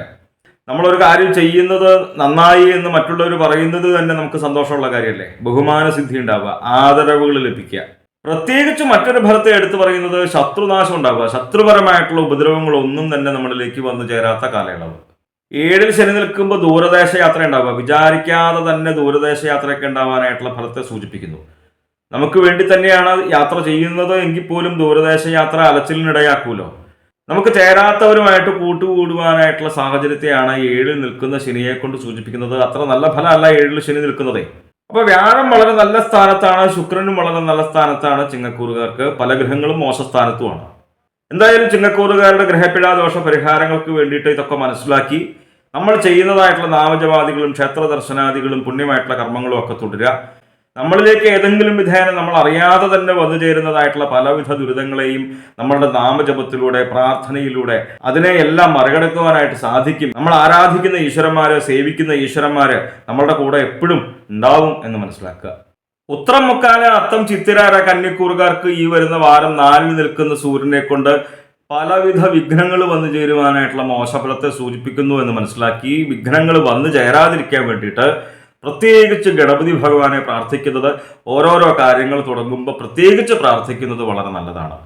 നമ്മളൊരു കാര്യം ചെയ്യുന്നത് നന്നായി എന്ന് മറ്റുള്ളവർ പറയുന്നത് തന്നെ നമുക്ക് സന്തോഷമുള്ള കാര്യമല്ലേ? ബഹുമാന സിദ്ധി ഉണ്ടാവുക, ആദരവുകൾ ലഭിക്കുക. പ്രത്യേകിച്ച് മറ്റൊരു ഫലത്തെ എടുത്തു പറയുന്നത് ശത്രുനാശം ഉണ്ടാവുക. ശത്രുപരമായിട്ടുള്ള ഉപദ്രവങ്ങളൊന്നും തന്നെ നമ്മളിലേക്ക് വന്നു ചേരാത്ത കാലയളവ്. 7-ൽ ശനി നിൽക്കുമ്പോൾ ദൂരദേശ യാത്ര ഉണ്ടാവുക. വിചാരിക്കാതെ തന്നെ ദൂരദേശ യാത്രയൊക്കെ ഉണ്ടാവാനായിട്ടുള്ള ഫലത്തെ സൂചിപ്പിക്കുന്നു. നമുക്ക് വേണ്ടി തന്നെയാണ് യാത്ര ചെയ്യുന്നത് എങ്കിൽ പോലും ദൂരദേശ യാത്ര അലച്ചിലിനിടയാക്കൂലോ. നമുക്ക് ചേരാത്തവരുമായിട്ട് കൂട്ടുകൂടുവാനായിട്ടുള്ള സാഹചര്യത്തെയാണ് 7-ൽ നിൽക്കുന്ന ശനിയെ കൊണ്ട് സൂചിപ്പിക്കുന്നത്. അത്ര നല്ല ഫലമല്ല 7-ൽ ശനി നിൽക്കുന്നതേ. അപ്പൊ വ്യാഴം വളരെ നല്ല സ്ഥാനത്താണ്, ശുക്രനും വളരെ നല്ല സ്ഥാനത്താണ് ചിങ്ങക്കൂറുകാർക്ക്. പല ഗ്രഹങ്ങളും മോശ സ്ഥാനത്തുമാണ്. എന്തായാലും ചിങ്ങക്കൂറുകാരുടെ ഗ്രഹപ്പിഴ ദോഷ പരിഹാരങ്ങൾക്ക് വേണ്ടിയിട്ട് ഇതൊക്കെ മനസ്സിലാക്കി നമ്മൾ ചെയ്യുന്നതായിട്ടുള്ള നാമജപാദികളും ക്ഷേത്ര ദർശനാദികളും പുണ്യമായിട്ടുള്ള കർമ്മങ്ങളും ഒക്കെ തുടരുക. നമ്മളിലേക്ക് ഏതെങ്കിലും വിധേന നമ്മൾ അറിയാതെ തന്നെ വന്നു ചേരുന്നതായിട്ടുള്ള പലവിധ ദുരിതങ്ങളെയും നമ്മളുടെ നാമജപത്തിലൂടെ പ്രാർത്ഥനയിലൂടെ അതിനെ എല്ലാം മറികടക്കുവാനായിട്ട് സാധിക്കും. നമ്മൾ ആരാധിക്കുന്ന ഈശ്വരന്മാര്, സേവിക്കുന്ന ഈശ്വരന്മാര് നമ്മളുടെ കൂടെ എപ്പോഴും ഉണ്ടാവും എന്ന് മനസ്സിലാക്കുക. ഉത്രം മുക്കാല അത്തം ചിത്തിരാര കന്യക്കൂറുകാർക്ക് ഈ വരുന്ന വാരം 4-ൽ നിൽക്കുന്ന സൂര്യനെ കൊണ്ട് പലവിധ വിഘ്നങ്ങൾ വന്നു ചേരുവാനായിട്ടുള്ള മോശഫലത്തെ സൂചിപ്പിക്കുന്നു എന്ന് മനസ്സിലാക്കി വിഘ്നങ്ങൾ വന്നു ചേരാതിരിക്കാൻ വേണ്ടിയിട്ട് പ്രത്യേകിച്ച് ഗണപതി ഭഗവാനെ പ്രാർത്ഥിക്കുന്നത്, ഓരോരോ കാര്യങ്ങൾ തുടങ്ങുമ്പോൾ പ്രത്യേകിച്ച് പ്രാർത്ഥിക്കുന്നത് വളരെ നല്ലതാണ്.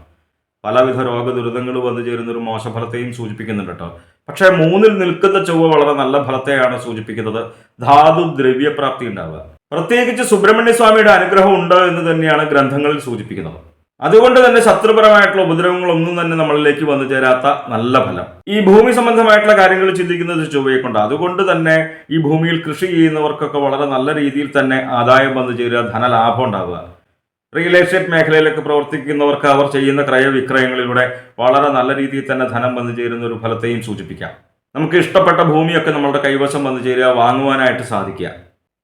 പലവിധ രോഗദുരിതങ്ങൾ വന്നു ചേരുന്ന ഒരു മോശഫലത്തെയും സൂചിപ്പിക്കുന്നുണ്ട് കേട്ടോ. പക്ഷേ 3-ൽ നിൽക്കുന്ന ചൊവ്വ വളരെ നല്ല ഫലത്തെയാണ് സൂചിപ്പിക്കുന്നത്. ധാതു ദ്രവ്യപ്രാപ്തി ഉണ്ടാവുക. പ്രത്യേകിച്ച് സുബ്രഹ്മണ്യ സ്വാമിയുടെ അനുഗ്രഹം ഉണ്ട് എന്ന് തന്നെയാണ് ഗ്രന്ഥങ്ങളിൽ സൂചിപ്പിക്കുന്നത്. അതുകൊണ്ട് തന്നെ ശത്രുപരമായിട്ടുള്ള ഉപദ്രവങ്ങളൊന്നും തന്നെ നമ്മളിലേക്ക് വന്നു ചേരാത്ത നല്ല ഫലം. ഈ ഭൂമി സംബന്ധമായിട്ടുള്ള കാര്യങ്ങൾ ചിന്തിക്കുന്നത് ചൊവ്വയെ കൊണ്ട്. അതുകൊണ്ട് തന്നെ ഈ ഭൂമിയിൽ കൃഷി ചെയ്യുന്നവർക്കൊക്കെ വളരെ നല്ല രീതിയിൽ തന്നെ ആദായം വന്നു ചേരുക, ധനലാഭം ഉണ്ടാവുക. റിയൽ എസ്റ്റേറ്റ് മേഖലയിലൊക്കെ പ്രവർത്തിക്കുന്നവർക്ക് അവർ ചെയ്യുന്ന ക്രയവിക്രയങ്ങളിലൂടെ വളരെ നല്ല രീതിയിൽ തന്നെ ധനം വന്നു ചേരുന്ന ഒരു ഫലത്തെയും സൂചിപ്പിക്കാം. നമുക്ക് ഇഷ്ടപ്പെട്ട ഭൂമിയൊക്കെ നമ്മളുടെ കൈവശം വന്നു ചേരുക, വാങ്ങുവാനായിട്ട് സാധിക്കുക.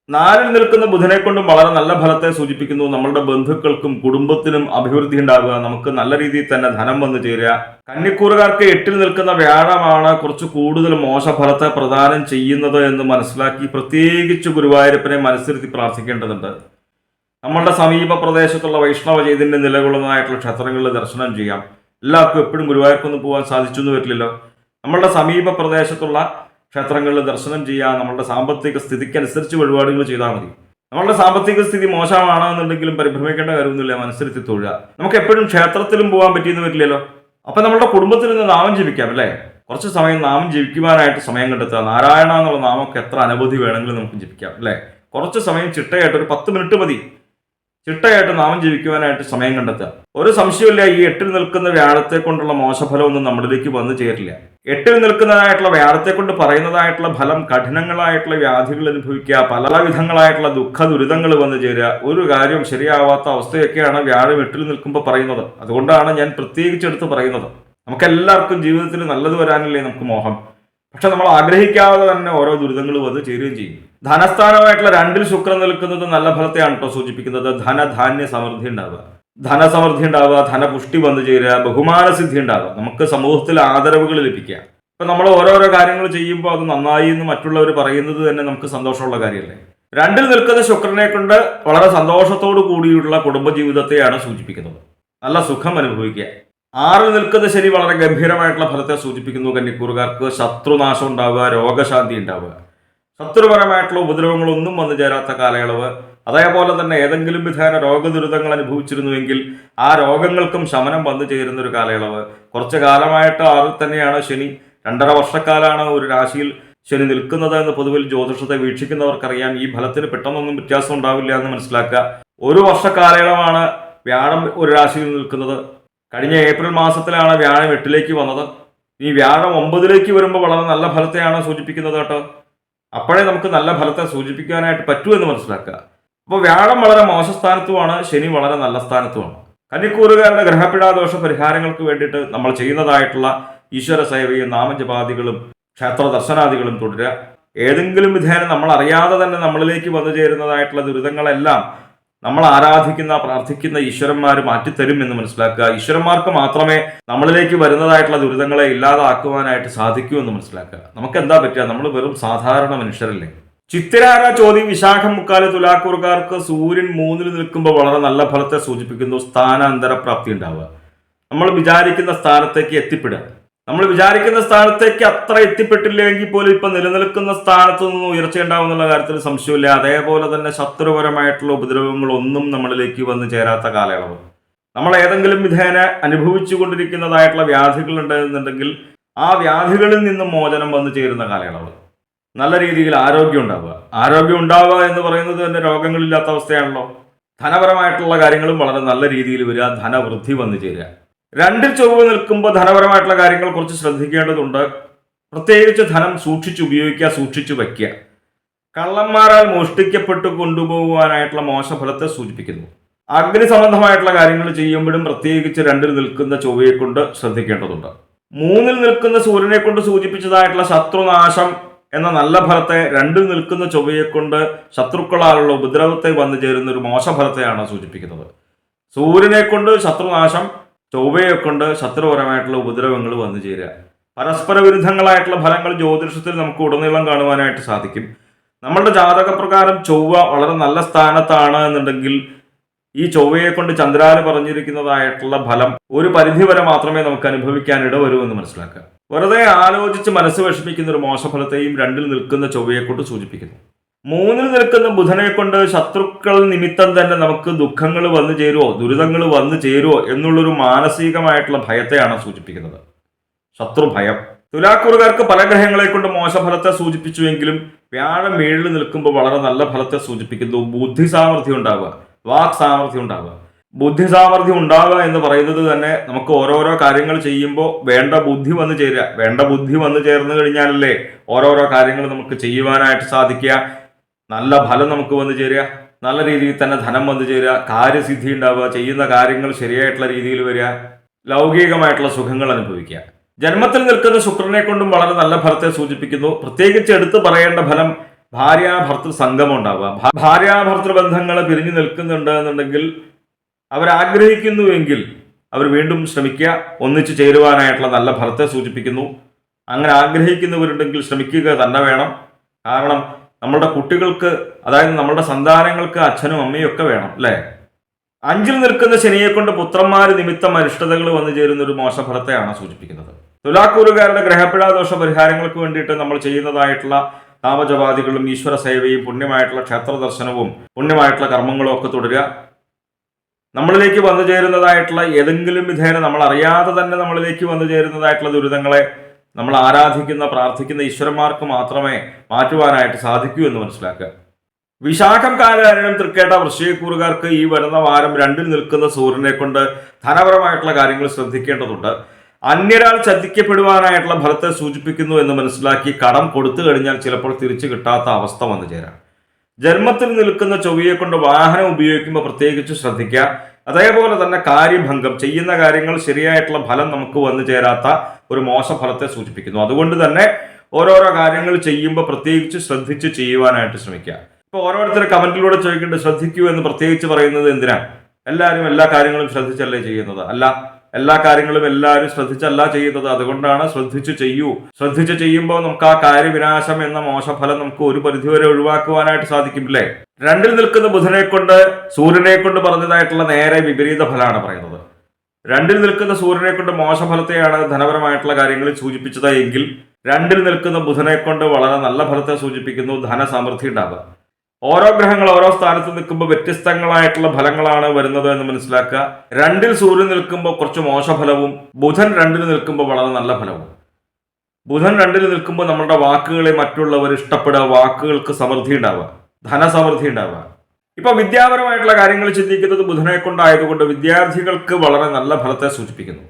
4-ൽ നിൽക്കുന്ന ബുധനെ കൊണ്ടും വളരെ നല്ല ഫലത്തെ സൂചിപ്പിക്കുന്നു. നമ്മളുടെ ബന്ധുക്കൾക്കും കുടുംബത്തിനും അഭിവൃദ്ധി ഉണ്ടാവുക, നമുക്ക് നല്ല രീതിയിൽ തന്നെ ധനം വന്നു ചേരുക. കന്യക്കൂറുകാർക്ക് 8-ൽ നിൽക്കുന്ന വ്യാഴമാണ് കുറച്ച് കൂടുതൽ മോശഫലത്തെ പ്രദാനം ചെയ്യുന്നത് എന്ന് മനസ്സിലാക്കി പ്രത്യേകിച്ച് ഗുരുവായൂരപ്പനെ മനസ്സിരുത്തി പ്രാർത്ഥിക്കേണ്ടതുണ്ട്. നമ്മളുടെ സമീപ പ്രദേശത്തുള്ള വൈഷ്ണവ ചൈതന്യം നിലകൊള്ളുന്നതായിട്ടുള്ള ക്ഷേത്രങ്ങളിൽ ദർശനം ചെയ്യാം. എല്ലാവർക്കും എപ്പോഴും ഗുരുവായൂർക്കൊന്നും പോകാൻ സാധിച്ചു എന്ന് വരില്ലല്ലോ. നമ്മളുടെ സമീപ പ്രദേശത്തുള്ള ക്ഷേത്രങ്ങളിൽ ദർശനം ചെയ്യുക. നമ്മളുടെ സാമ്പത്തിക സ്ഥിതിക്കനുസരിച്ച് വഴിപാടുകൾ ചെയ്താൽ മതി. നമ്മളുടെ സാമ്പത്തിക സ്ഥിതി മോശമാണെന്നുണ്ടെങ്കിലും പരിഭ്രമിക്കേണ്ട കാര്യമൊന്നുമില്ല, മനസ്സിരുത്തി തൊഴുക. നമുക്ക് എപ്പോഴും ക്ഷേത്രത്തിലും പോകാൻ പറ്റിയെന്ന് വരില്ലല്ലോ. അപ്പൊ നമ്മളുടെ കുടുംബത്തിൽ നിന്ന് നാമം ജപിക്കാം, അല്ലേ? കുറച്ച് സമയം നാമം ജപിക്കുവാനായിട്ട് സമയം കണ്ടെത്തുക. നാരായണ എന്നുള്ള നാമമൊക്കെ എത്ര അനവധി വേണമെങ്കിലും നമുക്ക് ജപിക്കാം അല്ലേ. കുറച്ച് സമയം ചിട്ടയായിട്ട് ഒരു 10 മിനിറ്റ് മതി ചിട്ടയായിട്ട് നാമം ജപിക്കുവാനായിട്ട് സമയം കണ്ടെത്തുക. ഒരു സംശയമില്ല, ഈ 8ൽ നിൽക്കുന്ന വ്യാഴത്തെ കൊണ്ടുള്ള മോശഫലമൊന്നും നമ്മളിലേക്ക് വന്നു ചേരില്ല. 8ൽ നിൽക്കുന്നതായിട്ടുള്ള വ്യാഴത്തെ കൊണ്ട് പറയുന്നതായിട്ടുള്ള ഫലം കഠിനങ്ങളായിട്ടുള്ള വ്യാധികൾ അനുഭവിക്കുക, പലവിധങ്ങളായിട്ടുള്ള ദുഃഖ ദുരിതങ്ങൾ വന്നു ചേരുക, ഒരു കാര്യം ശരിയാവാത്ത അവസ്ഥയൊക്കെയാണ് വ്യാഴം 8ൽ നിൽക്കുമ്പോൾ പറയുന്നത്. അതുകൊണ്ടാണ് ഞാൻ പ്രത്യേകിച്ചെടുത്ത് പറയുന്നത്. നമുക്കെല്ലാവർക്കും ജീവിതത്തിൽ നല്ലത് വരാനല്ലേ നമുക്ക് മോഹം. പക്ഷെ നമ്മൾ ആഗ്രഹിക്കാതെ തന്നെ ഓരോ ദുരിതങ്ങൾ വന്ന് ചേരുകയും ചെയ്യും. ധനസ്ഥാനമായിട്ടുള്ള 2ൽ ശുക്രൻ നിൽക്കുന്നത് നല്ല ഫലത്തെയാണ് കേട്ടോ സൂചിപ്പിക്കുന്നത്. ധനധാന്യ സമൃദ്ധി ഉണ്ടാവുക, ധനസമൃദ്ധി ഉണ്ടാവുക, ധനപുഷ്ടി വന്നു ചേരുക, ബഹുമാനസിദ്ധി ഉണ്ടാവുക, നമുക്ക് സമൂഹത്തിൽ ആദരവുകൾ ലഭിക്കുക. ഇപ്പൊ നമ്മൾ ഓരോരോ കാര്യങ്ങൾ ചെയ്യുമ്പോൾ അത് നന്നായി എന്ന് മറ്റുള്ളവർ പറയുന്നത് തന്നെ നമുക്ക് സന്തോഷമുള്ള കാര്യമല്ലേ. 2ൽ നിൽക്കുന്ന ശുക്രനെ കൊണ്ട് വളരെ സന്തോഷത്തോടു കൂടിയുള്ള കുടുംബജീവിതത്തെയാണ് സൂചിപ്പിക്കുന്നത്. നല്ല സുഖം അനുഭവിക്കുക. 6ൽ നിൽക്കുന്ന ശനി വളരെ ഗംഭീരമായിട്ടുള്ള ഫലത്തെ സൂചിപ്പിക്കുന്നു. കന്നിക്കൂറുകാർക്ക് ശത്രുനാശം ഉണ്ടാവുക, രോഗശാന്തി ഉണ്ടാവുക, ശത്രുപരമായിട്ടുള്ള ഉപദ്രവങ്ങളൊന്നും വന്നു ചേരാത്ത കാലയളവ്. അതേപോലെ തന്നെ ഏതെങ്കിലും വിധേന രോഗദുരിതങ്ങൾ അനുഭവിച്ചിരുന്നുവെങ്കിൽ ആ രോഗങ്ങൾക്കും ശമനം വന്നു ചേരുന്ന ഒരു കാലയളവ്. കുറച്ചു കാലമായിട്ട് 6ൽ തന്നെയാണ് ശനി. 2.5 വർഷക്കാലാണ് ഒരു രാശിയിൽ ശനി നിൽക്കുന്നത് എന്ന് പൊതുവിൽ ജ്യോതിഷത്തെ വീക്ഷിക്കുന്നവർക്കറിയാം. ഈ ഫലത്തിന് പെട്ടെന്നൊന്നും വ്യത്യാസം ഉണ്ടാവില്ല എന്ന് മനസ്സിലാക്കുക. 1 വർഷക്കാലയളവാണ് വ്യാഴം ഒരു രാശിയിൽ നിൽക്കുന്നത്. കഴിഞ്ഞ ഏപ്രിൽ മാസത്തിലാണ് വ്യാഴം 8ലേക്ക് വന്നത്. ഈ വ്യാഴം 9ലേക്ക് വരുമ്പോൾ വളരെ നല്ല ഫലത്തെയാണ് സൂചിപ്പിക്കുന്നത് കേട്ടോ. അപ്പോഴേ നമുക്ക് നല്ല ഫലത്തെ സൂചിപ്പിക്കാനായിട്ട് പറ്റൂ എന്ന് മനസ്സിലാക്കുക. അപ്പോൾ വ്യാഴം വളരെ മോശ സ്ഥാനത്തുമാണ്, ശനി വളരെ നല്ല സ്ഥാനത്തുമാണ്. കന്നിക്കൂറുകാരുടെ ഗ്രഹപിടാദോഷ പരിഹാരങ്ങൾക്ക് വേണ്ടിയിട്ട് നമ്മൾ ചെയ്യുന്നതായിട്ടുള്ള ഈശ്വര സേവയും നാമജപാദികളും ക്ഷേത്ര ദർശനാദികളും തുടരുക. ഏതെങ്കിലും വിധേന നമ്മൾ അറിയാതെ തന്നെ നമ്മളിലേക്ക് വന്നു ചേരുന്നതായിട്ടുള്ള ദുരിതങ്ങളെല്ലാം നമ്മൾ ആരാധിക്കുന്ന പ്രാർത്ഥിക്കുന്ന ഈശ്വരന്മാർ മാറ്റിത്തരും എന്ന് മനസ്സിലാക്കുക. ഈശ്വരന്മാർക്ക് മാത്രമേ നമ്മളിലേക്ക് വരുന്നതായിട്ടുള്ള ദുരിതങ്ങളെ ഇല്ലാതാക്കുവാനായിട്ട് സാധിക്കൂ എന്ന് മനസ്സിലാക്കുക. നമുക്ക് എന്താ പറ്റുക, നമ്മൾ വെറും സാധാരണ മനുഷ്യരല്ലേ. ചിത്തിരാര ചോദ്യം വിശാഖം മുക്കാല് തുലാക്കൂറുകാർക്ക് സൂര്യൻ 3ൽ നിൽക്കുമ്പോൾ വളരെ നല്ല ഫലത്തെ സൂചിപ്പിക്കുന്നു. സ്ഥാനാന്തര പ്രാപ്തി ഉണ്ടാവുക, നമ്മൾ വിചാരിക്കുന്ന സ്ഥാനത്തേക്ക് എത്തിപ്പെടുക. നമ്മൾ വിചാരിക്കുന്ന സ്ഥാനത്തേക്ക് അത്ര എത്തിപ്പെട്ടില്ലെങ്കിൽ പോലും ഇപ്പൊ നിലനിൽക്കുന്ന സ്ഥാനത്ത് നിന്ന് ഉയർച്ചയുണ്ടാവുന്നുള്ള കാര്യത്തിൽ സംശയമില്ല. അതേപോലെ തന്നെ ശത്രുപരമായിട്ടുള്ള ഉപദ്രവങ്ങളൊന്നും നമ്മളിലേക്ക് വന്നു ചേരാത്ത കാലയളവ്. നമ്മൾ ഏതെങ്കിലും വിധേന അനുഭവിച്ചു കൊണ്ടിരിക്കുന്നതായിട്ടുള്ള വ്യാധികൾ ഉണ്ടെന്നുണ്ടെങ്കിൽ ആ വ്യാധികളിൽ നിന്നും മോചനം വന്നു ചേരുന്ന കാലയളവ്. നല്ല രീതിയിൽ ആരോഗ്യം ഉണ്ടാവുക. ആരോഗ്യം ഉണ്ടാവുക എന്ന് പറയുന്നത് തന്നെ രോഗങ്ങളില്ലാത്ത അവസ്ഥയാണല്ലോ. ധനപരമായിട്ടുള്ള കാര്യങ്ങളും വളരെ നല്ല രീതിയിൽ വരിക, ധനവൃദ്ധി വന്നു ചേരുക. 2ൽ ചൊവ്വ നിൽക്കുമ്പോൾ ധനപരമായിട്ടുള്ള കാര്യങ്ങൾ കുറച്ച് ശ്രദ്ധിക്കേണ്ടതുണ്ട്. പ്രത്യേകിച്ച് ധനം സൂക്ഷിച്ച് ഉപയോഗിക്കുക, സൂക്ഷിച്ചു വയ്ക്കുക. കള്ളന്മാരാൽ മോഷ്ടിക്കപ്പെട്ടു കൊണ്ടുപോകുവാനായിട്ടുള്ള മോശഫലത്തെ സൂചിപ്പിക്കുന്നു. അഗ്നി സംബന്ധമായിട്ടുള്ള കാര്യങ്ങൾ ചെയ്യുമ്പോഴും പ്രത്യേകിച്ച് 2ൽ നിൽക്കുന്ന ചൊവ്വയെ കൊണ്ട് ശ്രദ്ധിക്കേണ്ടതുണ്ട്. 3ൽ നിൽക്കുന്ന സൂര്യനെ കൊണ്ട് സൂചിപ്പിച്ചതായിട്ടുള്ള ശത്രുനാശം എന്ന നല്ല ഫലത്തെ 2ൽ നിൽക്കുന്ന ചൊവ്വയെ കൊണ്ട് ശത്രുക്കളാലുള്ള ഉപദ്രവത്തെ വന്നു ചേരുന്ന ഒരു മോശഫലത്തെയാണ് സൂചിപ്പിക്കുന്നത്. സൂര്യനെ കൊണ്ട് ശത്രുനാശം, ചൊവ്വയെ കൊണ്ട് ശത്രുപരമായിട്ടുള്ള ഉപദ്രവങ്ങൾ വന്നു ചേരുക. പരസ്പര വിരുദ്ധങ്ങളായിട്ടുള്ള ഫലങ്ങൾ ജ്യോതിഷത്തിൽ നമുക്ക് ഉടനീളം കാണുവാനായിട്ട് സാധിക്കും. നമ്മളുടെ ജാതകപ്രകാരം ചൊവ്വ വളരെ നല്ല സ്ഥാനത്താണ് എന്നുണ്ടെങ്കിൽ ഈ ചൊവ്വയെ കൊണ്ട് ചന്ദ്രാല് പറഞ്ഞിരിക്കുന്നതായിട്ടുള്ള ഫലം ഒരു പരിധിവരെ മാത്രമേ നമുക്ക് അനുഭവിക്കാൻ ഇടവരൂ എന്ന് മനസ്സിലാക്കുക. വെറുതെ ആലോചിച്ച് മനസ്സ് വിഷമിക്കുന്ന ഒരു മോശഫലത്തെയും 2ൽ നിൽക്കുന്ന ചൊവ്വയെ കൊണ്ട് സൂചിപ്പിക്കുന്നു. 3ൽ നിൽക്കുന്ന ബുധനെ കൊണ്ട് ശത്രുക്കൾ നിമിത്തം തന്നെ നമുക്ക് ദുഃഖങ്ങൾ വന്നു ചേരുവോ, ദുരിതങ്ങൾ വന്നു ചേരുവോ എന്നുള്ളൊരു മാനസികമായിട്ടുള്ള ഭയത്തെയാണ് സൂചിപ്പിക്കുന്നത്. ശത്രുഭയം. തുലാക്കൂറുകാർക്ക് പല ഗ്രഹങ്ങളെ കൊണ്ട് മോശഫലത്തെ സൂചിപ്പിച്ചുവെങ്കിലും വ്യാഴം 7ൽ നിൽക്കുമ്പോൾ വളരെ നല്ല ഫലത്തെ സൂചിപ്പിക്കുന്നു. ബുദ്ധി സാമർഥ്യം ഉണ്ടാവുക, വാക് സാമർഥ്യം ഉണ്ടാവുക. ബുദ്ധി സാമർഥ്യം ഉണ്ടാവുക എന്ന് പറയുന്നത് തന്നെ നമുക്ക് ഓരോരോ കാര്യങ്ങൾ ചെയ്യുമ്പോൾ വേണ്ട ബുദ്ധി വന്നു ചേരുക. വേണ്ട ബുദ്ധി വന്നു ചേർന്ന് കഴിഞ്ഞാലല്ലേ ഓരോരോ കാര്യങ്ങൾ നമുക്ക് ചെയ്യുവാനായിട്ട് സാധിക്കുക. നല്ല ഫലം നമുക്ക് വന്നു ചേരുക, നല്ല രീതിയിൽ തന്നെ ധനം വന്നു ചേരുക, കാര്യസിദ്ധി ഉണ്ടാവുക, ചെയ്യുന്ന കാര്യങ്ങൾ ശരിയായിട്ടുള്ള രീതിയിൽ വരിക, ലൗകികമായിട്ടുള്ള സുഖങ്ങൾ അനുഭവിക്കുക. ജന്മത്തിൽ നിൽക്കുന്ന ശുക്രനെ കൊണ്ടും വളരെ നല്ല ഫലത്തെ സൂചിപ്പിക്കുന്നു. പ്രത്യേകിച്ച് എടുത്തു പറയേണ്ട ഫലം ഭാര്യാഭർത്തൃ സംഗമം ഉണ്ടാവുക. ഭാര്യാഭർത്തൃ ബന്ധങ്ങൾ പിരിഞ്ഞു നിൽക്കുന്നുണ്ട് എന്നുണ്ടെങ്കിൽ അവരാഗ്രഹിക്കുന്നുവെങ്കിൽ അവർ വീണ്ടും ശ്രമിക്കുക, ഒന്നിച്ചു ചേരുവാനായിട്ടുള്ള നല്ല ഫലത്തെ സൂചിപ്പിക്കുന്നു. അങ്ങനെ ആഗ്രഹിക്കുന്നവരുണ്ടെങ്കിൽ ശ്രമിക്കുക തന്നെ വേണം. കാരണം നമ്മളുടെ കുട്ടികൾക്ക്, അതായത് നമ്മളുടെ സന്താനങ്ങൾക്ക് അച്ഛനും അമ്മയും ഒക്കെ വേണം അല്ലേ. 5ൽ നിൽക്കുന്ന ശനിയെ കൊണ്ട് പുത്രന്മാര് നിമിത്തം അരിഷ്ടതകൾ വന്നു ചേരുന്ന ഒരു മോശഫലത്തെയാണ് സൂചിപ്പിക്കുന്നത്. തുലാക്കൂറുകാരുടെ ഗ്രഹപിടാദോഷ പരിഹാരങ്ങൾക്ക് വേണ്ടിയിട്ട് നമ്മൾ ചെയ്യുന്നതായിട്ടുള്ള നാമജപാദികളും ഈശ്വര സേവയും പുണ്യമായിട്ടുള്ള ക്ഷേത്ര ദർശനവും പുണ്യമായിട്ടുള്ള കർമ്മങ്ങളും ഒക്കെ തുടരുക. നമ്മളിലേക്ക് വന്നു ചേരുന്നതായിട്ടുള്ള ഏതെങ്കിലും വിധേന നമ്മൾ അറിയാതെ തന്നെ നമ്മളിലേക്ക് വന്നു ചേരുന്നതായിട്ടുള്ള ദുരിതങ്ങളെ നമ്മൾ ആരാധിക്കുന്ന പ്രാർത്ഥിക്കുന്ന ഈശ്വരന്മാർക്ക് മാത്രമേ മാറ്റുവാനായിട്ട് സാധിക്കൂ എന്ന് മനസ്സിലാക്കുക. വിശാഖം കാലഹരണം തൃക്കേട്ട വൃശ്ചികക്കൂറുകാർക്ക് ഈ വരുന്ന വാരം 2-ൽ നിൽക്കുന്ന സൂര്യനെ കൊണ്ട് ധനപരമായിട്ടുള്ള കാര്യങ്ങൾ ശ്രദ്ധിക്കേണ്ടതുണ്ട്. അന്യരാൾ ചതിക്കപ്പെടുവാനായിട്ടുള്ള ഫലത്തെ സൂചിപ്പിക്കുന്നു എന്ന് മനസ്സിലാക്കി കടം കൊടുത്തു കഴിഞ്ഞാൽ ചിലപ്പോൾ തിരിച്ചു കിട്ടാത്ത അവസ്ഥ വന്നു ചേരാം. ജന്മത്തിൽ നിൽക്കുന്ന ചൊവ്വയെ കൊണ്ട് വാഹനം ഉപയോഗിക്കുമ്പോൾ പ്രത്യേകിച്ച് ശ്രദ്ധിക്കുക. അതേപോലെ തന്നെ കാര്യഭംഗം, ചെയ്യുന്ന കാര്യങ്ങൾ ശരിയായിട്ടുള്ള ഫലം നമുക്ക് വന്നു ചേരാത്ത ഒരു മോശഫലത്തെ സൂചിപ്പിക്കുന്നു. അതുകൊണ്ട് തന്നെ ഓരോരോ കാര്യങ്ങൾ ചെയ്യുമ്പോൾ പ്രത്യേകിച്ച് ശ്രദ്ധിച്ച് ചെയ്യുവാനായിട്ട് ശ്രമിക്കുക. ഇപ്പോൾ ഓരോരുത്തർ കമന്റിലൂടെ ചോദിക്കേണ്ടത് ശ്രദ്ധിക്കൂ എന്ന് പ്രത്യേകിച്ച് പറയുന്നത് എന്തിനാണ്? എല്ലാവരും എല്ലാ കാര്യങ്ങളും ശ്രദ്ധിച്ചല്ലേ ചെയ്യുന്നത്? അല്ല, എല്ലാ കാര്യങ്ങളും എല്ലാവരും ശ്രദ്ധിച്ചല്ല ചെയ്യുന്നത്. അതുകൊണ്ടാണ് ശ്രദ്ധിച്ചു ചെയ്യൂ. ശ്രദ്ധിച്ചു ചെയ്യുമ്പോൾ നമുക്ക് ആ കാര്യവിനാശം എന്ന മോശഫലം നമുക്ക് ഒരു പരിധിവരെ ഒഴിവാക്കുവാനായിട്ട് സാധിക്കില്ലേ? 2-ൽ നിൽക്കുന്ന ബുധനെ കൊണ്ട് സൂര്യനെ കൊണ്ട് പറഞ്ഞതായിട്ടുള്ള നേരെ വിപരീത ഫലമാണ് പറയുന്നത്. 2-ൽ നിൽക്കുന്ന സൂര്യനെ കൊണ്ട് മോശഫലത്തെയാണ് ധനപരമായിട്ടുള്ള കാര്യങ്ങളിൽ സൂചിപ്പിച്ചത് എങ്കിൽ 2-ൽ നിൽക്കുന്ന ബുധനെ കൊണ്ട് വളരെ നല്ല ഫലത്തെ സൂചിപ്പിക്കുന്നു, ധനസമൃദ്ധി ഉണ്ടാവുക. ഓരോ ഗ്രഹങ്ങൾ ഓരോ സ്ഥാനത്ത് നിൽക്കുമ്പോൾ വ്യത്യസ്തങ്ങളായിട്ടുള്ള ഫലങ്ങളാണ് വരുന്നത് എന്ന് മനസ്സിലാക്കുക. 2-ൽ സൂര്യൻ നിൽക്കുമ്പോൾ കുറച്ച് മോശഫലവും ബുധൻ 2-ൽ നിൽക്കുമ്പോൾ വളരെ നല്ല ഫലവും. ബുധൻ 2-ൽ നിൽക്കുമ്പോൾ നമ്മുടെ വാക്കുകളെ മറ്റുള്ളവർ ഇഷ്ടപ്പെടുക, വാക്കുകൾക്ക് സമൃദ്ധി ഉണ്ടാവുക, ധനസമൃദ്ധി ഉണ്ടാവുക. ഇപ്പൊ വിദ്യാപരമായിട്ടുള്ള കാര്യങ്ങൾ ചിന്തിക്കുന്നത് ബുധനെ കൊണ്ടായതുകൊണ്ട് വിദ്യാർത്ഥികൾക്ക് വളരെ നല്ല ഫലത്തെ സൂചിപ്പിക്കുന്നു.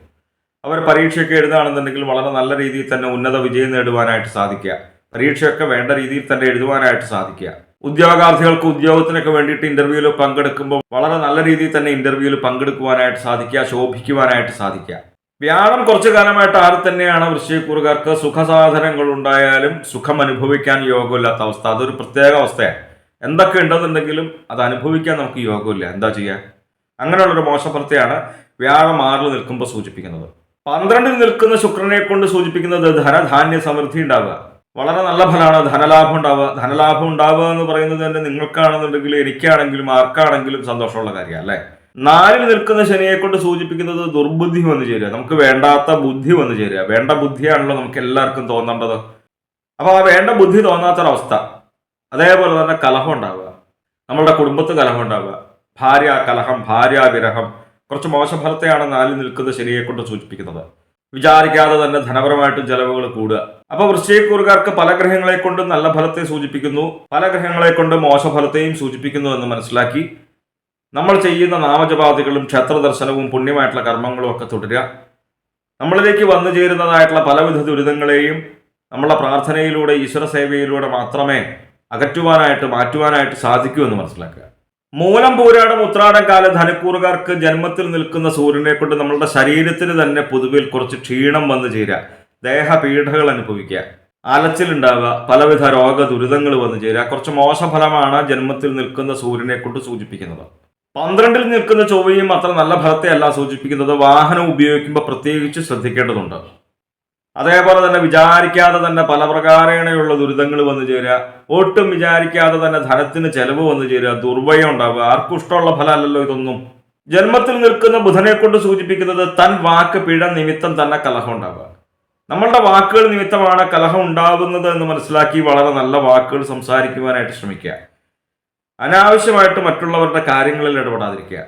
അവർ പരീക്ഷയൊക്കെ എഴുതുകയാണെന്നുണ്ടെങ്കിൽ വളരെ നല്ല രീതിയിൽ തന്നെ ഉന്നത വിജയം നേടുവാനായിട്ട് സാധിക്കുക. പരീക്ഷയൊക്കെ വേണ്ട രീതിയിൽ തന്നെ എഴുതുവാനായിട്ട് സാധിക്കുക. ഉദ്യോഗാർത്ഥികൾക്ക് ഉദ്യോഗത്തിനൊക്കെ വേണ്ടിയിട്ട് ഇന്റർവ്യൂവിൽ പങ്കെടുക്കുമ്പോൾ വളരെ നല്ല രീതിയിൽ തന്നെ ഇന്റർവ്യൂവിൽ പങ്കെടുക്കുവാനായിട്ട് സാധിക്കുക, ശോഭിക്കുവാനായിട്ട് സാധിക്കുക. വ്യാഴം കുറച്ചു കാലമായിട്ട് ആറ് തന്നെയാണ് വൃശ്ചികക്കൂറുകാർക്ക് സുഖസാധനങ്ങൾ ഉണ്ടായാലും സുഖം അനുഭവിക്കാൻ യോഗമില്ലാത്ത അവസ്ഥ. അതൊരു പ്രത്യേക അവസ്ഥയാണ്. എന്തൊക്കെ ഉണ്ടെന്നുണ്ടെങ്കിലും അത് അനുഭവിക്കാൻ നമുക്ക് യോഗമില്ല. എന്താ ചെയ്യുക? അങ്ങനെയുള്ളൊരു മോശഫലത്തെയാണ് വ്യാഴം 6-ൽ നിൽക്കുമ്പോൾ സൂചിപ്പിക്കുന്നത്. 12-ൽ നിൽക്കുന്ന ശുക്രനെ കൊണ്ട് സൂചിപ്പിക്കുന്നത് ധനധാന്യ സമൃദ്ധി ഉണ്ടാവുക. വളരെ നല്ല ഫലമാണ് ധനലാഭം ഉണ്ടാവുക. ധനലാഭം ഉണ്ടാവുക എന്ന് പറയുന്നത് തന്നെ നിങ്ങൾക്കാണെന്നുണ്ടെങ്കിൽ എനിക്കാണെങ്കിലും ആർക്കാണെങ്കിലും സന്തോഷമുള്ള കാര്യമാണ് അല്ലേ? 4-ൽ നിൽക്കുന്ന ശനിയെ കൊണ്ട് സൂചിപ്പിക്കുന്നത് ദുർബുദ്ധി വന്നു ചേരുക. നമുക്ക് വേണ്ടാത്ത ബുദ്ധി വന്നു ചേരുക. വേണ്ട ബുദ്ധിയാണല്ലോ നമുക്ക് എല്ലാവർക്കും തോന്നേണ്ടത്. അപ്പൊ ആ വേണ്ട ബുദ്ധി തോന്നാത്തൊരവസ്ഥ. അതേപോലെ തന്നെ കലഹം ഉണ്ടാവുക, നമ്മളുടെ കുടുംബത്ത് കലഹം ഉണ്ടാവുക, ഭാര്യ കലഹം, ഭാര്യ വിരഹം. കുറച്ച് മോശഫലത്തെയാണ് 4-ൽ നിൽക്കുന്ന ശനിയെ കൊണ്ട് സൂചിപ്പിക്കുന്നത്. വിചാരിക്കാതെ തന്നെ ധനപരമായിട്ടും ചെലവുകൾ കൂടുക. അപ്പൊ വൃശ്ചികക്കൂറുകാർക്ക് പല ഗ്രഹങ്ങളെ കൊണ്ടും നല്ല ഫലത്തെ സൂചിപ്പിക്കുന്നു, പല ഗ്രഹങ്ങളെ കൊണ്ട് മോശഫലത്തെയും സൂചിപ്പിക്കുന്നു എന്ന് മനസ്സിലാക്കി നമ്മൾ ചെയ്യുന്ന നാമജപാദികളും ക്ഷേത്ര ദർശനവും പുണ്യമായിട്ടുള്ള കർമ്മങ്ങളും ഒക്കെ തുടരുക. നമ്മളിലേക്ക് വന്നു ചേരുന്നതായിട്ടുള്ള പലവിധ ദുരിതങ്ങളെയും നമ്മളെ പ്രാർത്ഥനയിലൂടെ ഈശ്വര സേവയിലൂടെ മാത്രമേ അകറ്റുവാനായിട്ട് മാറ്റുവാനായിട്ട് സാധിക്കൂ എന്ന് മനസ്സിലാക്കുക. മൂലം പൂരാടം ഉത്രാടം കാല ധനക്കൂറുകാർക്ക് ജന്മത്തിൽ നിൽക്കുന്ന സൂര്യനെ കൊണ്ട് നമ്മളുടെ ശരീരത്തിന് തന്നെ പൊതുവിൽ കുറച്ച് ക്ഷീണം വന്നു ചേരുക, ദേഹപീഠകൾ അനുഭവിക്കുക, അലച്ചിലുണ്ടാവുക, പലവിധ രോഗ ദുരിതങ്ങൾ വന്നു ചേരുക. കുറച്ച് മോശഫലമാണ് ജന്മത്തിൽ നിൽക്കുന്ന സൂര്യനെ കൊണ്ട് സൂചിപ്പിക്കുന്നത്. 12-ൽ നിൽക്കുന്ന ചൊവ്വയും അത്ര നല്ല ഫലത്തെ അല്ല സൂചിപ്പിക്കുന്നത്. വാഹനം ഉപയോഗിക്കുമ്പോൾ പ്രത്യേകിച്ച് ശ്രദ്ധിക്കേണ്ടതുണ്ട്. അതേപോലെ തന്നെ വിചാരിക്കാതെ തന്നെ പല പ്രകാരേണയുള്ള ദുരിതങ്ങൾ വന്നു ചേരുക, ഒട്ടും വിചാരിക്കാതെ തന്നെ ധനത്തിന് ചെലവ് വന്നു ചേരുക, ദുർവ്യയം ഉണ്ടാവുക. ആർക്കും ഇഷ്ടമുള്ള ഫലമല്ലല്ലോ ഇതൊന്നും. ജന്മത്തിൽ നിൽക്കുന്ന ബുധനെ കൊണ്ട് സൂചിപ്പിക്കുന്നത് തൻ വാക്ക് പിഴ നിമിത്തം തന്നെ കലഹം ഉണ്ടാവുക. നമ്മളുടെ വാക്കുകൾ നിമിത്തമാണ് കലഹം ഉണ്ടാകുന്നത് എന്ന് മനസ്സിലാക്കി വളരെ നല്ല വാക്കുകൾ സംസാരിക്കുവാനായിട്ട് ശ്രമിക്കുക. അനാവശ്യമായിട്ട് മറ്റുള്ളവരുടെ കാര്യങ്ങളിൽ ഇടപെടാതിരിക്കുക,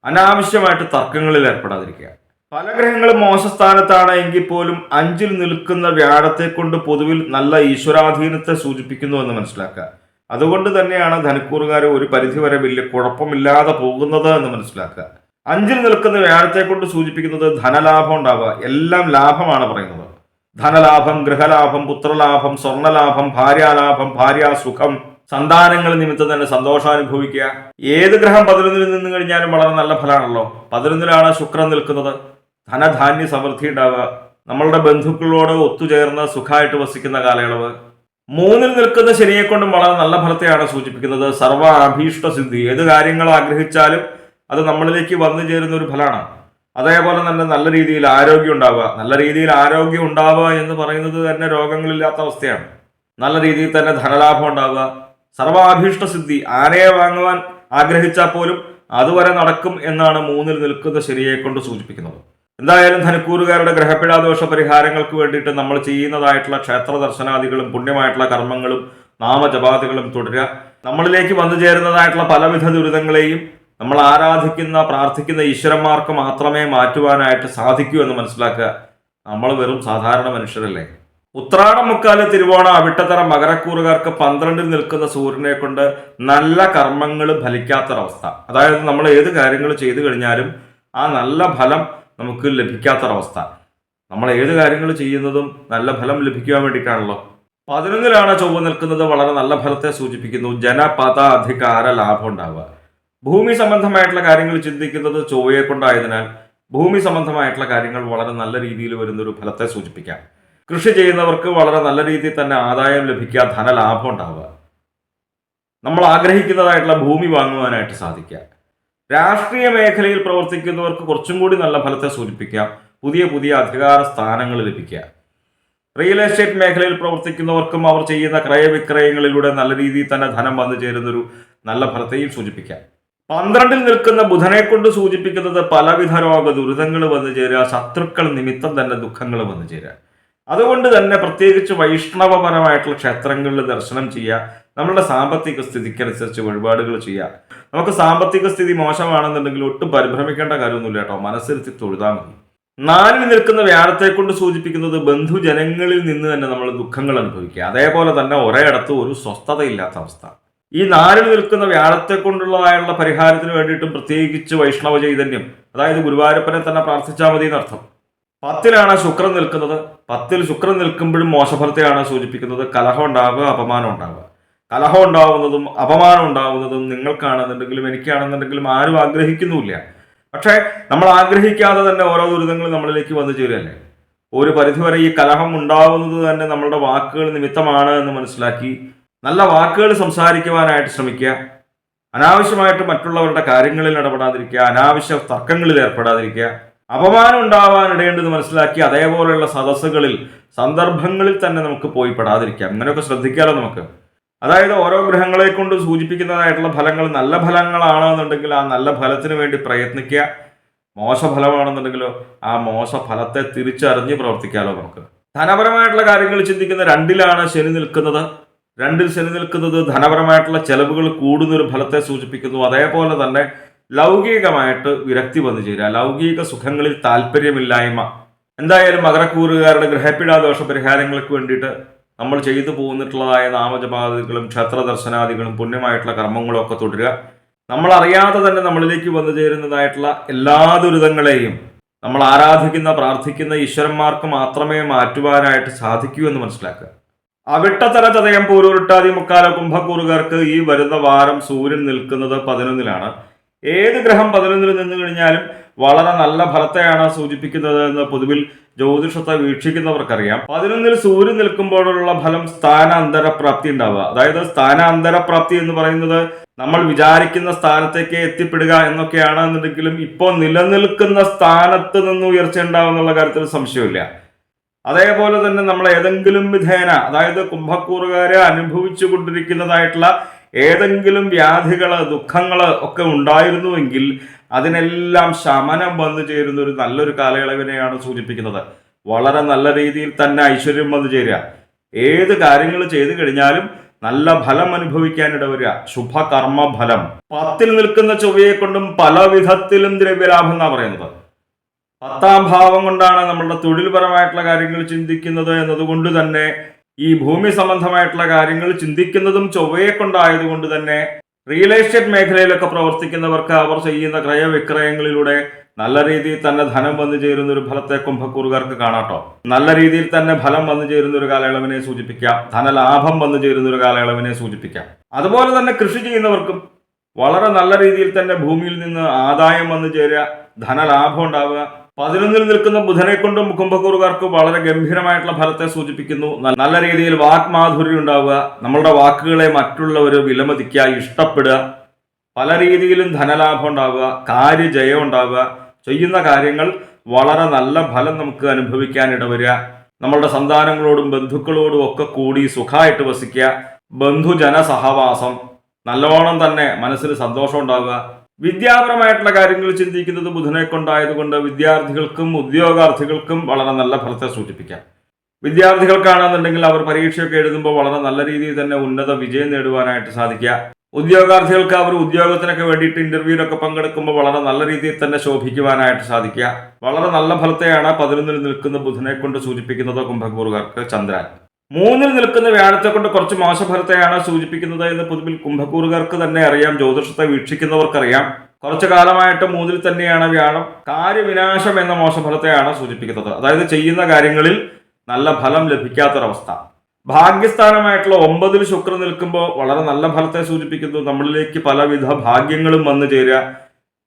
അനാവശ്യമായിട്ട് തർക്കങ്ങളിൽ ഏർപ്പെടാതിരിക്കുക. പല ഗ്രഹങ്ങളും മോശസ്ഥാനത്താണ് എങ്കിൽ പോലും 5-ൽ നിൽക്കുന്ന വ്യാഴത്തെ കൊണ്ട് പൊതുവിൽ നല്ല ഈശ്വരാധീനത്തെ സൂചിപ്പിക്കുന്നു എന്ന് മനസ്സിലാക്കുക. അതുകൊണ്ട് തന്നെയാണ് ധനക്കൂറുകാർ ഒരു പരിധിവരെ വലിയ കുഴപ്പമില്ലാതെ പോകുന്നത് എന്ന് മനസ്സിലാക്കുക. 5-ൽ നിൽക്കുന്ന വ്യാഴത്തെ കൊണ്ട് സൂചിപ്പിക്കുന്നത് ധനലാഭം ഉണ്ടാവുക. എല്ലാം ലാഭമാണ് പറയുന്നത്. ധനലാഭം, ഗൃഹലാഭം, പുത്രലാഭം, സ്വർണലാഭം, ഭാര്യാലാഭം, ഭാര്യാസുഖം, സന്താനങ്ങൾ നിമിത്തം തന്നെ സന്തോഷം അനുഭവിക്കുക. ഏത് ഗ്രഹം 11-ൽ നിന്ന് കഴിഞ്ഞാലും വളരെ നല്ല ഫലമാണല്ലോ. 11-ലാണ് ശുക്രൻ നിൽക്കുന്നത്. ധനധാന്യ സമൃദ്ധി ഉണ്ടാവുക, നമ്മളുടെ ബന്ധുക്കളോട് ഒത്തുചേർന്ന് സുഖമായിട്ട് വസിക്കുന്ന കാലയളവ്. 3-ൽ നിൽക്കുന്ന ശനിയെ കൊണ്ടും വളരെ നല്ല ഫലത്തെയാണ് സൂചിപ്പിക്കുന്നത്. സർവ്വ അഭീഷ്ട സിദ്ധി, ഏത് കാര്യങ്ങൾ ആഗ്രഹിച്ചാലും അത് നമ്മളിലേക്ക് വന്നു ചേരുന്ന ഒരു ഫലമാണ്. അതേപോലെ തന്നെ നല്ല രീതിയിൽ ആരോഗ്യം ഉണ്ടാവുക. നല്ല രീതിയിൽ ആരോഗ്യം ഉണ്ടാവുക എന്ന് പറയുന്നത് തന്നെ രോഗങ്ങളില്ലാത്ത അവസ്ഥയാണ്. നല്ല രീതിയിൽ തന്നെ ധനലാഭം ഉണ്ടാവുക, സർവാഭീഷ്ട സിദ്ധി. ആനയെ വാങ്ങുവാൻ ആഗ്രഹിച്ചാൽ പോലും അതുവരെ നടക്കും എന്നാണ് 3-ൽ നിൽക്കുന്ന ശനിയെ കൊണ്ട് സൂചിപ്പിക്കുന്നത്. എന്തായാലും ധനക്കൂറുകാരുടെ ഗ്രഹപ്പിഴാദോഷ പരിഹാരങ്ങൾക്ക് വേണ്ടിയിട്ട് നമ്മൾ ചെയ്യുന്നതായിട്ടുള്ള ക്ഷേത്ര ദർശനാദികളും പുണ്യമായിട്ടുള്ള കർമ്മങ്ങളും നാമജപാദികളും തുടരുക. നമ്മളിലേക്ക് വന്നു ചേരുന്നതായിട്ടുള്ള പലവിധ ദുരിതങ്ങളെയും നമ്മൾ ആരാധിക്കുന്ന പ്രാർത്ഥിക്കുന്ന ഈശ്വരന്മാർക്ക് മാത്രമേ മാറ്റുവാനായിട്ട് സാധിക്കൂ എന്ന് മനസ്സിലാക്കുക. നമ്മൾ വെറും സാധാരണ മനുഷ്യരല്ലേ. ഉത്രാടം, മുക്കാല്, തിരുവോണം, അവിട്ടത്തറ, മകരക്കൂറുകാർക്ക് 12-ൽ നിൽക്കുന്ന സൂര്യനെ കൊണ്ട് നല്ല കർമ്മങ്ങൾ ഫലിക്കാത്തൊരവസ്ഥ. അതായത് നമ്മൾ ഏത് കാര്യങ്ങൾ ചെയ്തു കഴിഞ്ഞാലും ആ നല്ല ഫലം നമുക്ക് ലഭിക്കാത്തൊരവസ്ഥ. നമ്മൾ ഏത് കാര്യങ്ങൾ ചെയ്യുന്നതും നല്ല ഫലം ലഭിക്കുവാൻ വേണ്ടിയിട്ടാണല്ലോ. 11-ലാണ് ചൊവ്വ നിൽക്കുന്നത്. വളരെ നല്ല ഫലത്തെ സൂചിപ്പിക്കുന്നു. ജനപദ അധികാര ലാഭം ഉണ്ടാവുക. ഭൂമി സംബന്ധമായിട്ടുള്ള കാര്യങ്ങൾ ചിന്തിക്കുന്നത് ചൊവ്വയെ കൊണ്ടായതിനാൽ ഭൂമി സംബന്ധമായിട്ടുള്ള കാര്യങ്ങൾ വളരെ നല്ല രീതിയിൽ വരുന്നൊരു ഫലത്തെ സൂചിപ്പിക്കാം. കൃഷി ചെയ്യുന്നവർക്ക് വളരെ നല്ല രീതിയിൽ തന്നെ ആദായം ലഭിക്കുക, ധനലാഭം ഉണ്ടാവുക, നമ്മൾ ആഗ്രഹിക്കുന്നതായിട്ടുള്ള ഭൂമി വാങ്ങുവാനായിട്ട് സാധിക്കുക. രാഷ്ട്രീയ മേഖലയിൽ പ്രവർത്തിക്കുന്നവർക്ക് കുറച്ചും കൂടി നല്ല ഫലത്തെ സൂചിപ്പിക്കാം, പുതിയ പുതിയ അധികാര സ്ഥാനങ്ങൾ ലഭിക്കുക. റിയൽ എസ്റ്റേറ്റ് മേഖലയിൽ പ്രവർത്തിക്കുന്നവർക്കും അവർ ചെയ്യുന്ന ക്രയവിക്രയങ്ങളിലൂടെ നല്ല രീതിയിൽ തന്നെ ധനം വന്നു ചേരുന്നൊരു നല്ല ഫലത്തെയും സൂചിപ്പിക്കാം. 12-ൽ നിൽക്കുന്ന ബുധനെ കൊണ്ട് സൂചിപ്പിക്കുന്നത് പലവിധ രോഗ ദുരിതങ്ങൾ വന്നു ചേരുക, ശത്രുക്കൾ നിമിത്തം തന്നെ ദുഃഖങ്ങൾ വന്നു ചേരുക. അതുകൊണ്ട് തന്നെ പ്രത്യേകിച്ച് വൈഷ്ണവപരമായിട്ടുള്ള ക്ഷേത്രങ്ങളിൽ ദർശനം ചെയ്യുക, നമ്മളുടെ സാമ്പത്തിക സ്ഥിതിക്കനുസരിച്ച് വഴിപാടുകൾ ചെയ്യുക. നമുക്ക് സാമ്പത്തിക സ്ഥിതി മോശമാണെന്നുണ്ടെങ്കിൽ ഒട്ടും പരിഭ്രമിക്കേണ്ട കാര്യമൊന്നുമില്ല കേട്ടോ, മനസ്സിരുത്തി തൊഴുതാൽ മതി. 4-ൽ നിൽക്കുന്ന വ്യാഴത്തെ കൊണ്ട് സൂചിപ്പിക്കുന്നത് ബന്ധുജനങ്ങളിൽ നിന്ന് തന്നെ നമ്മൾ ദുഃഖങ്ങൾ അനുഭവിക്കുക, അതേപോലെ തന്നെ ഒരേയിടത്ത് ഒരു സ്വസ്ഥതയില്ലാത്ത അവസ്ഥ. ഈ 4-ൽ നിൽക്കുന്ന വ്യാഴത്തെ കൊണ്ടുള്ളതായുള്ള പരിഹാരത്തിന് വേണ്ടിയിട്ടും പ്രത്യേകിച്ച് വൈഷ്ണവ ചൈതന്യം, അതായത് ഗുരുവായൂരപ്പനെ തന്നെ പ്രാർത്ഥിച്ചാൽ മതി എന്നർത്ഥം. 10-ലാണ് ശുക്രൻ നിൽക്കുന്നത്. 10-ൽ ശുക്രൻ നിൽക്കുമ്പോഴും മോശഫലത്തെയാണ് സൂചിപ്പിക്കുന്നത്. കലഹം ഉണ്ടാവുക, അപമാനം ഉണ്ടാവുക. കലഹം ഉണ്ടാവുന്നതും അപമാനം ഉണ്ടാവുന്നതും നിങ്ങൾക്കാണെന്നുണ്ടെങ്കിലും എനിക്കാണെന്നുണ്ടെങ്കിലും ആരും ആഗ്രഹിക്കുന്നുമില്ല. പക്ഷേ നമ്മൾ ആഗ്രഹിക്കാതെ തന്നെ ഓരോ ദുരിതങ്ങളും നമ്മളിലേക്ക് വന്നു ചേരുകയല്ലേ. ഒരു പരിധിവരെ ഈ കലഹം ഉണ്ടാവുന്നത് തന്നെ നമ്മളുടെ വാക്കുകൾ നിമിത്തമാണ് എന്ന് മനസ്സിലാക്കി നല്ല വാക്കുകൾ സംസാരിക്കുവാനായിട്ട് ശ്രമിക്കുക. അനാവശ്യമായിട്ട് മറ്റുള്ളവരുടെ കാര്യങ്ങളിൽ ഇടപെടാതിരിക്കുക, അനാവശ്യ തർക്കങ്ങളിൽ ഏർപ്പെടാതിരിക്കുക. അപമാനം ഉണ്ടാവാനിടേണ്ടത് മനസ്സിലാക്കി അതേപോലെയുള്ള സദസ്സുകളിൽ സന്ദർഭങ്ങളിൽ തന്നെ നമുക്ക് പോയി പെടാതിരിക്കാം. ഇങ്ങനെയൊക്കെ ശ്രദ്ധിക്കാമല്ലോ നമുക്ക്. അതായത് ഓരോ ഗ്രഹങ്ങളെ കൊണ്ട് സൂചിപ്പിക്കുന്നതായിട്ടുള്ള ഫലങ്ങൾ നല്ല ഫലങ്ങളാണെന്നുണ്ടെങ്കിൽ ആ നല്ല ഫലത്തിന് വേണ്ടി പ്രയത്നിക്കുക. മോശഫലമാണെന്നുണ്ടെങ്കിലോ ആ മോശഫലത്തെ തിരിച്ചറിഞ്ഞ് പ്രവർത്തിക്കാമല്ലോ നമുക്ക്. ധനപരമായിട്ടുള്ള കാര്യങ്ങൾ ചിന്തിക്കുന്ന 2-ലാണ് ശനി നിൽക്കുന്നത്. 2-ൽ ശനി നിൽക്കുന്നത് ധനപരമായിട്ടുള്ള ചെലവുകൾ കൂടുന്നൊരു ഫലത്തെ സൂചിപ്പിക്കുന്നു. അതേപോലെ തന്നെ ലൗകികമായിട്ട് വിരക്തി വന്നു ചേരുക, ലൗകിക സുഖങ്ങളിൽ താല്പര്യമില്ലായ്മ. എന്തായാലും മകരക്കൂറുകാരുടെ ഗ്രഹപ്പിഴ ദോഷ പരിഹാരങ്ങൾക്ക് വേണ്ടിയിട്ട് നമ്മൾ ചെയ്തു പോന്നിട്ടുള്ളതായ നാമജപാദികളും ക്ഷേത്ര ദർശനാദികളും പുണ്യമായിട്ടുള്ള കർമ്മങ്ങളും ഒക്കെ തുടരുക. നമ്മൾ അറിയാതെ തന്നെ നമ്മളിലേക്ക് വന്നു ചേരുന്നതായിട്ടുള്ള എല്ലാ ദുരിതങ്ങളെയും നമ്മൾ ആരാധിക്കുന്ന പ്രാർത്ഥിക്കുന്ന ഈശ്വരന്മാർക്ക് മാത്രമേ മാറ്റുവാനായിട്ട് സാധിക്കൂ എന്ന് മനസ്സിലാക്കുക. അവിട്ടത്തല, ചതയം, പൂരുരുട്ടാതി, മുക്കാല, കുംഭക്കൂറുകാർക്ക് ഈ വരുന്ന വാരം സൂര്യൻ നിൽക്കുന്നത് 11-ലാണ്. ഏത് ഗ്രഹം 11-ൽ നിന്ന് കഴിഞ്ഞാലും വളരെ നല്ല ഫലത്തെയാണ് സൂചിപ്പിക്കുന്നത് എന്ന് പൊതുവിൽ ജ്യോതിഷത്തെ വീക്ഷിക്കുന്നവർക്കറിയാം. 11-ൽ സൂര്യൻ നിൽക്കുമ്പോഴുള്ള ഫലം സ്ഥാനാന്തരപ്രാപ്തി ഉണ്ടാവുക. അതായത് സ്ഥാനാന്തരപ്രാപ്തി എന്ന് പറയുന്നത് നമ്മൾ വിചാരിക്കുന്ന സ്ഥാനത്തേക്ക് എത്തിപ്പെടുക എന്നൊക്കെയാണ് എന്നുണ്ടെങ്കിലും ഇപ്പോൾ നിലനിൽക്കുന്ന സ്ഥാനത്ത് നിന്ന് ഉയർച്ച ഉണ്ടാവും എന്നുള്ള കാര്യത്തിൽ സംശയമില്ല. അതേപോലെ തന്നെ നമ്മൾ ഏതെങ്കിലും വിധേന, അതായത് കുംഭക്കൂറുകാരെ അനുഭവിച്ചു കൊണ്ടിരിക്കുന്നതായിട്ടുള്ള ഏതെങ്കിലും വ്യാധികള് ദുഃഖങ്ങള് ഒക്കെ ഉണ്ടായിരുന്നുവെങ്കിൽ അതിനെല്ലാം ശമനം വന്നു ചേരുന്ന ഒരു നല്ലൊരു കാലയളവിനെയാണ് സൂചിപ്പിക്കുന്നത്. വളരെ നല്ല രീതിയിൽ തന്നെ ഐശ്വര്യം വന്നു ചേരുക. ഏത് കാര്യങ്ങൾ ചെയ്തു കഴിഞ്ഞാലും നല്ല ഫലം അനുഭവിക്കാനിട വരിക, ശുഭകർമ്മ ഫലം. 10-ൽ നിൽക്കുന്ന ചൊവ്വയെ കൊണ്ടും പല വിധത്തിലും ദ്രവ്യലാഭം എന്നാണ് പറയുന്നത്. 10-ാം ഭാവം കൊണ്ടാണ് നമ്മളുടെ തൊഴിൽപരമായിട്ടുള്ള കാര്യങ്ങൾ ചിന്തിക്കുന്നത് എന്നതുകൊണ്ട് തന്നെ ഈ ഭൂമി സംബന്ധമായിട്ടുള്ള കാര്യങ്ങൾ ചിന്തിക്കുന്നതും ചൊവ്വയെ കൊണ്ടായതുകൊണ്ട് തന്നെ റിയൽ എസ്റ്റേറ്റ് മേഖലയിലൊക്കെ പ്രവർത്തിക്കുന്നവർക്ക് അവർ ചെയ്യുന്ന ക്രയവിക്രയങ്ങളിലൂടെ നല്ല രീതിയിൽ തന്നെ ധനം വന്നു ചേരുന്ന ഒരു ഫലത്തെ കുംഭക്കൂറുകാർക്ക് കാണാട്ടോ. നല്ല രീതിയിൽ തന്നെ ഫലം വന്നു ചേരുന്ന ഒരു കാലയളവിനെ സൂചിപ്പിക്കാം, ധനലാഭം വന്നു ചേരുന്ന ഒരു കാലയളവിനെ സൂചിപ്പിക്കാം. അതുപോലെ തന്നെ കൃഷി ചെയ്യുന്നവർക്കും വളരെ നല്ല രീതിയിൽ തന്നെ ഭൂമിയിൽ നിന്ന് ആദായം വന്നു ചേരുക, ധനലാഭം ഉണ്ടാവുക. 11-ൽ നിൽക്കുന്ന ബുധനെ കൊണ്ടും കുംഭക്കൂറുകാർക്ക് വളരെ ഗംഭീരമായിട്ടുള്ള ഫലത്തെ സൂചിപ്പിക്കുന്നു. നല്ല രീതിയിൽ വാക്മാധുര്യം ഉണ്ടാവുക, നമ്മളുടെ വാക്കുകളെ മറ്റുള്ളവർ വിലമതിക്കുക, ഇഷ്ടപ്പെടുക. പല രീതിയിലും ധനലാഭം ഉണ്ടാവുക, കാര്യജയം ഉണ്ടാവുക. ചെയ്യുന്ന കാര്യങ്ങൾ വളരെ നല്ല ഫലം നമുക്ക് അനുഭവിക്കാൻ ഇടവരിക. നമ്മളുടെ സന്താനങ്ങളോടും ബന്ധുക്കളോടും ഒക്കെ കൂടി സുഖമായിട്ട് വസിക്കുക. ബന്ധുജന സഹവാസം, നല്ലോണം തന്നെ മനസ്സിന് സന്തോഷം ഉണ്ടാവുക. വിദ്യാപരമായിട്ടുള്ള കാര്യങ്ങൾ ചിന്തിക്കുന്നത് ബുധനെ കൊണ്ടായതുകൊണ്ട് വിദ്യാർത്ഥികൾക്കും ഉദ്യോഗാർത്ഥികൾക്കും വളരെ നല്ല ഫലത്തെ സൂചിപ്പിക്കാം. വിദ്യാർത്ഥികൾക്കാണെന്നുണ്ടെങ്കിൽ അവർ പരീക്ഷയൊക്കെ എഴുതുമ്പോൾ വളരെ നല്ല രീതിയിൽ തന്നെ ഉന്നത വിജയം നേടുവാനായിട്ട് സാധിക്കുക. ഉദ്യോഗാർത്ഥികൾക്ക് അവർ ഉദ്യോഗത്തിനൊക്കെ വേണ്ടിയിട്ട് ഇന്റർവ്യൂവിലൊക്കെ പങ്കെടുക്കുമ്പോൾ വളരെ നല്ല രീതിയിൽ തന്നെ ശോഭിക്കുവാനായിട്ട് സാധിക്കുക. വളരെ നല്ല ഫലത്തെയാണ് 11-ൽ നിൽക്കുന്ന ബുധനെ കൊണ്ട് സൂചിപ്പിക്കുന്നത് കുംഭക്കൂറുകാർക്ക്. ചന്ദ്രൻ 3-ൽ നിൽക്കുന്ന വ്യാഴത്തെ കൊണ്ട് കുറച്ച് മോശഫലത്തെയാണ് സൂചിപ്പിക്കുന്നത് എന്ന് പൊതുവിൽ കുംഭക്കൂറുകാർക്ക് തന്നെ അറിയാം. ജ്യോതിഷത്തെ വീക്ഷിക്കുന്നവർക്കറിയാം. കുറച്ചു കാലമായിട്ട് 3-ൽ തന്നെയാണ് വ്യാഴം. കാര്യവിനാശം എന്ന മോശഫലത്തെയാണ് സൂചിപ്പിക്കുന്നത്. അതായത് ചെയ്യുന്ന കാര്യങ്ങളിൽ നല്ല ഫലം ലഭിക്കാത്തൊരവസ്ഥ. ഭാഗ്യസ്ഥാനമായിട്ടുള്ള 9-ൽ ശുക്രൻ നിൽക്കുമ്പോൾ വളരെ നല്ല ഫലത്തെ സൂചിപ്പിക്കുന്നു. നമ്മളിലേക്ക് പലവിധ ഭാഗ്യങ്ങളും വന്നു ചേരുക,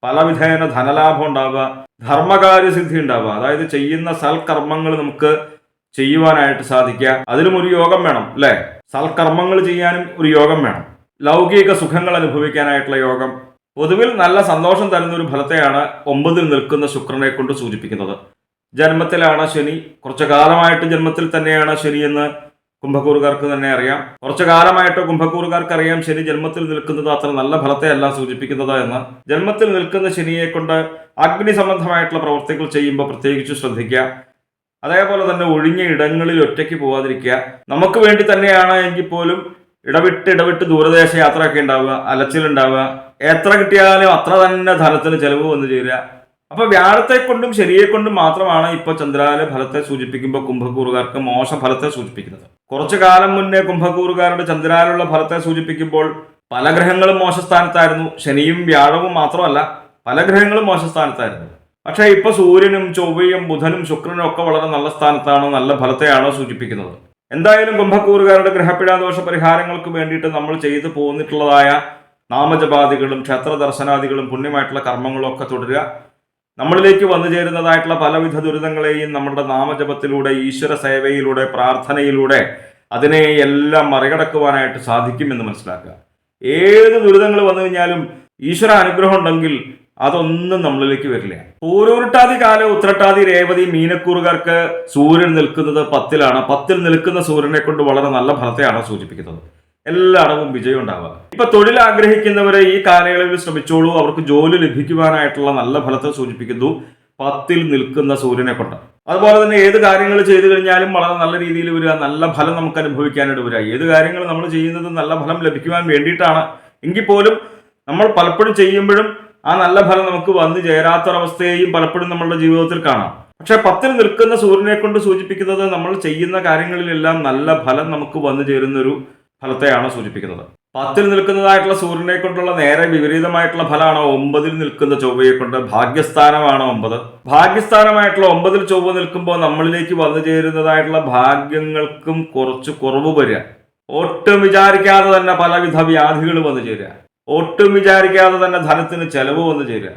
പലവിധേന ധനലാഭം ഉണ്ടാവുക, ധർമ്മകാര്യസിദ്ധി ഉണ്ടാവുക. അതായത് ചെയ്യുന്ന സൽക്കർമ്മങ്ങൾ നമുക്ക് ചെയ്യുവാനായിട്ട് സാധിക്കുക. അതിലും ഒരു യോഗം വേണം അല്ലെ? സൽക്കർമ്മങ്ങൾ ചെയ്യാനും ഒരു യോഗം വേണം. ലൗകിക സുഖങ്ങൾ അനുഭവിക്കാനായിട്ടുള്ള യോഗം. പൊതുവിൽ നല്ല സന്തോഷം തരുന്ന ഒരു ഫലത്തെയാണ് 9-ൽ നിൽക്കുന്ന ശുക്രനെ കൊണ്ട് സൂചിപ്പിക്കുന്നത്. ജന്മത്തിലാണ് ശനി. കുറച്ചു കാലമായിട്ട് ജന്മത്തിൽ തന്നെയാണ് ശനി എന്ന് കുംഭക്കൂറുകാർക്ക് തന്നെ അറിയാം. കുറച്ചു കാലമായിട്ട് കുംഭക്കൂറുകാർക്ക് അറിയാം ശനി ജന്മത്തിൽ നിൽക്കുന്നത് അത്ര നല്ല ഫലത്തെ അല്ല സൂചിപ്പിക്കുന്നത് എന്ന്. ജന്മത്തിൽ നിൽക്കുന്ന ശനിയെ കൊണ്ട് അഗ്നി സംബന്ധമായിട്ടുള്ള പ്രവൃത്തികൾ ചെയ്യുമ്പോൾ പ്രത്യേകിച്ച് ശ്രദ്ധിക്കുക. അതേപോലെ തന്നെ ഒഴിഞ്ഞ ഇടങ്ങളിൽ ഒറ്റയ്ക്ക് പോവാതിരിക്കുക. നമുക്ക് വേണ്ടി തന്നെയാണ് എങ്കിൽ പോലും ഇടവിട്ട് ദൂരദേശ യാത്രയൊക്കെ ഉണ്ടാവുക, അലച്ചിലുണ്ടാവുക. എത്ര കിട്ടിയാലും അത്ര തന്നെ ധനത്തിന് ചെലവ് വന്നു ചേരുക. അപ്പൊ വ്യാഴത്തെ കൊണ്ടും ശനിയെ കൊണ്ടും മാത്രമാണ് ഇപ്പൊ ചന്ദ്രാല ഫലത്തെ സൂചിപ്പിക്കുമ്പോൾ കുംഭക്കൂറുകാർക്ക് മോശം ഫലത്തെ സൂചിപ്പിക്കുന്നത്. കുറച്ചു കാലം മുന്നേ കുംഭക്കൂറുകാരുടെ ചന്ദ്രാലുള്ള ഫലത്തെ സൂചിപ്പിക്കുമ്പോൾ പല ഗ്രഹങ്ങളും മോശസ്ഥാനത്തായിരുന്നു. ശനിയും വ്യാഴവും മാത്രമല്ല, പല ഗ്രഹങ്ങളും മോശസ്ഥാനത്തായിരുന്നു. പക്ഷെ ഇപ്പൊ സൂര്യനും ചൊവ്വയും ബുധനും ശുക്രനും ഒക്കെ വളരെ നല്ല സ്ഥാനത്താണ്, നല്ല ഫലത്തെയാണ് സൂചിപ്പിക്കുന്നത്. എന്തായാലും കുംഭക്കൂറുകാരുടെ ഗ്രഹപീഡാദോഷ പരിഹാരങ്ങൾക്ക് വേണ്ടിയിട്ട് നമ്മൾ ചെയ്തു പോന്നിട്ടുള്ളതായ നാമജപാദികളും ക്ഷേത്ര ദർശനാദികളും പുണ്യമായിട്ടുള്ള കർമ്മങ്ങളും ഒക്കെ തുടരുക. നമ്മളിലേക്ക് വന്നു ചേരുന്നതായിട്ടുള്ള പലവിധ ദുരിതങ്ങളെയും നമ്മുടെ നാമജപത്തിലൂടെ, ഈശ്വര സേവയിലൂടെ, പ്രാർത്ഥനയിലൂടെ അതിനെ എല്ലാം മറികടക്കുവാനായിട്ട് സാധിക്കുമെന്ന് മനസ്സിലാക്കുക. ഏത് ദുരിതങ്ങൾ വന്നു കഴിഞ്ഞാലും ഈശ്വര അനുഗ്രഹം ഉണ്ടെങ്കിൽ അതൊന്നും നമ്മളിലേക്ക് വരില്ല. പൂരുരുട്ടാതി കാല ഉത്രട്ടാതി രേവതി മീനക്കൂറുകാർക്ക് സൂര്യൻ നിൽക്കുന്നത് 10-ലാണ്. 10-ൽ നിൽക്കുന്ന സൂര്യനെ കൊണ്ട് വളരെ നല്ല ഫലത്തെയാണ് സൂചിപ്പിക്കുന്നത്. എല്ലായിടവും വിജയം ഉണ്ടാവുക. ഇപ്പൊ തൊഴിൽ ആഗ്രഹിക്കുന്നവരെ ഈ കാലയളവിൽ ശ്രമിച്ചോളൂ. അവർക്ക് ജോലി ലഭിക്കുവാനായിട്ടുള്ള നല്ല ഫലത്തെ സൂചിപ്പിക്കുന്നു 10-ൽ നിൽക്കുന്ന സൂര്യനെ കൊണ്ട്. അതുപോലെ തന്നെ ഏത് കാര്യങ്ങൾ ചെയ്തു കഴിഞ്ഞാലും വളരെ നല്ല രീതിയിൽ വരിക, നല്ല ഫലം നമുക്ക് അനുഭവിക്കാനായിട്ട് വരിക. ഏത് കാര്യങ്ങൾ നമ്മൾ ചെയ്യുന്നത് നല്ല ഫലം ലഭിക്കുവാൻ വേണ്ടിയിട്ടാണ് എങ്കിൽ പോലും നമ്മൾ പലപ്പോഴും ചെയ്യുമ്പോഴും ആ നല്ല ഫലം നമുക്ക് വന്നു ചേരാത്തൊരവസ്ഥയെയും പലപ്പോഴും നമ്മളുടെ ജീവിതത്തിൽ കാണാം. പക്ഷെ 10-ൽ നിൽക്കുന്ന സൂര്യനെ കൊണ്ട് സൂചിപ്പിക്കുന്നത് നമ്മൾ ചെയ്യുന്ന കാര്യങ്ങളിലെല്ലാം നല്ല ഫലം നമുക്ക് വന്നു ചേരുന്നൊരു ഫലത്തെയാണ് സൂചിപ്പിക്കുന്നത്. 10-ൽ നിൽക്കുന്നതായിട്ടുള്ള സൂര്യനെ കൊണ്ടുള്ള നേരെ വിപരീതമായിട്ടുള്ള ഫലമാണ് 9-ൽ നിൽക്കുന്ന ചൊവ്വയെ കൊണ്ട്. ഭാഗ്യസ്ഥാനമാണ് 9. ഭാഗ്യസ്ഥാനമായിട്ടുള്ള 9-ൽ ചൊവ്വ നിൽക്കുമ്പോൾ നമ്മളിലേക്ക് വന്നു ചേരുന്നതായിട്ടുള്ള ഭാഗ്യങ്ങൾക്കും കുറച്ച് കുറവ് വരിക. ഒട്ടും വിചാരിക്കാതെ തന്നെ പലവിധ വ്യാധികൾ വന്നു ചേരുക. ഒട്ടും വിചാരിക്കാതെ തന്നെ ധനത്തിന് ചെലവ് വന്നു ചേരുക.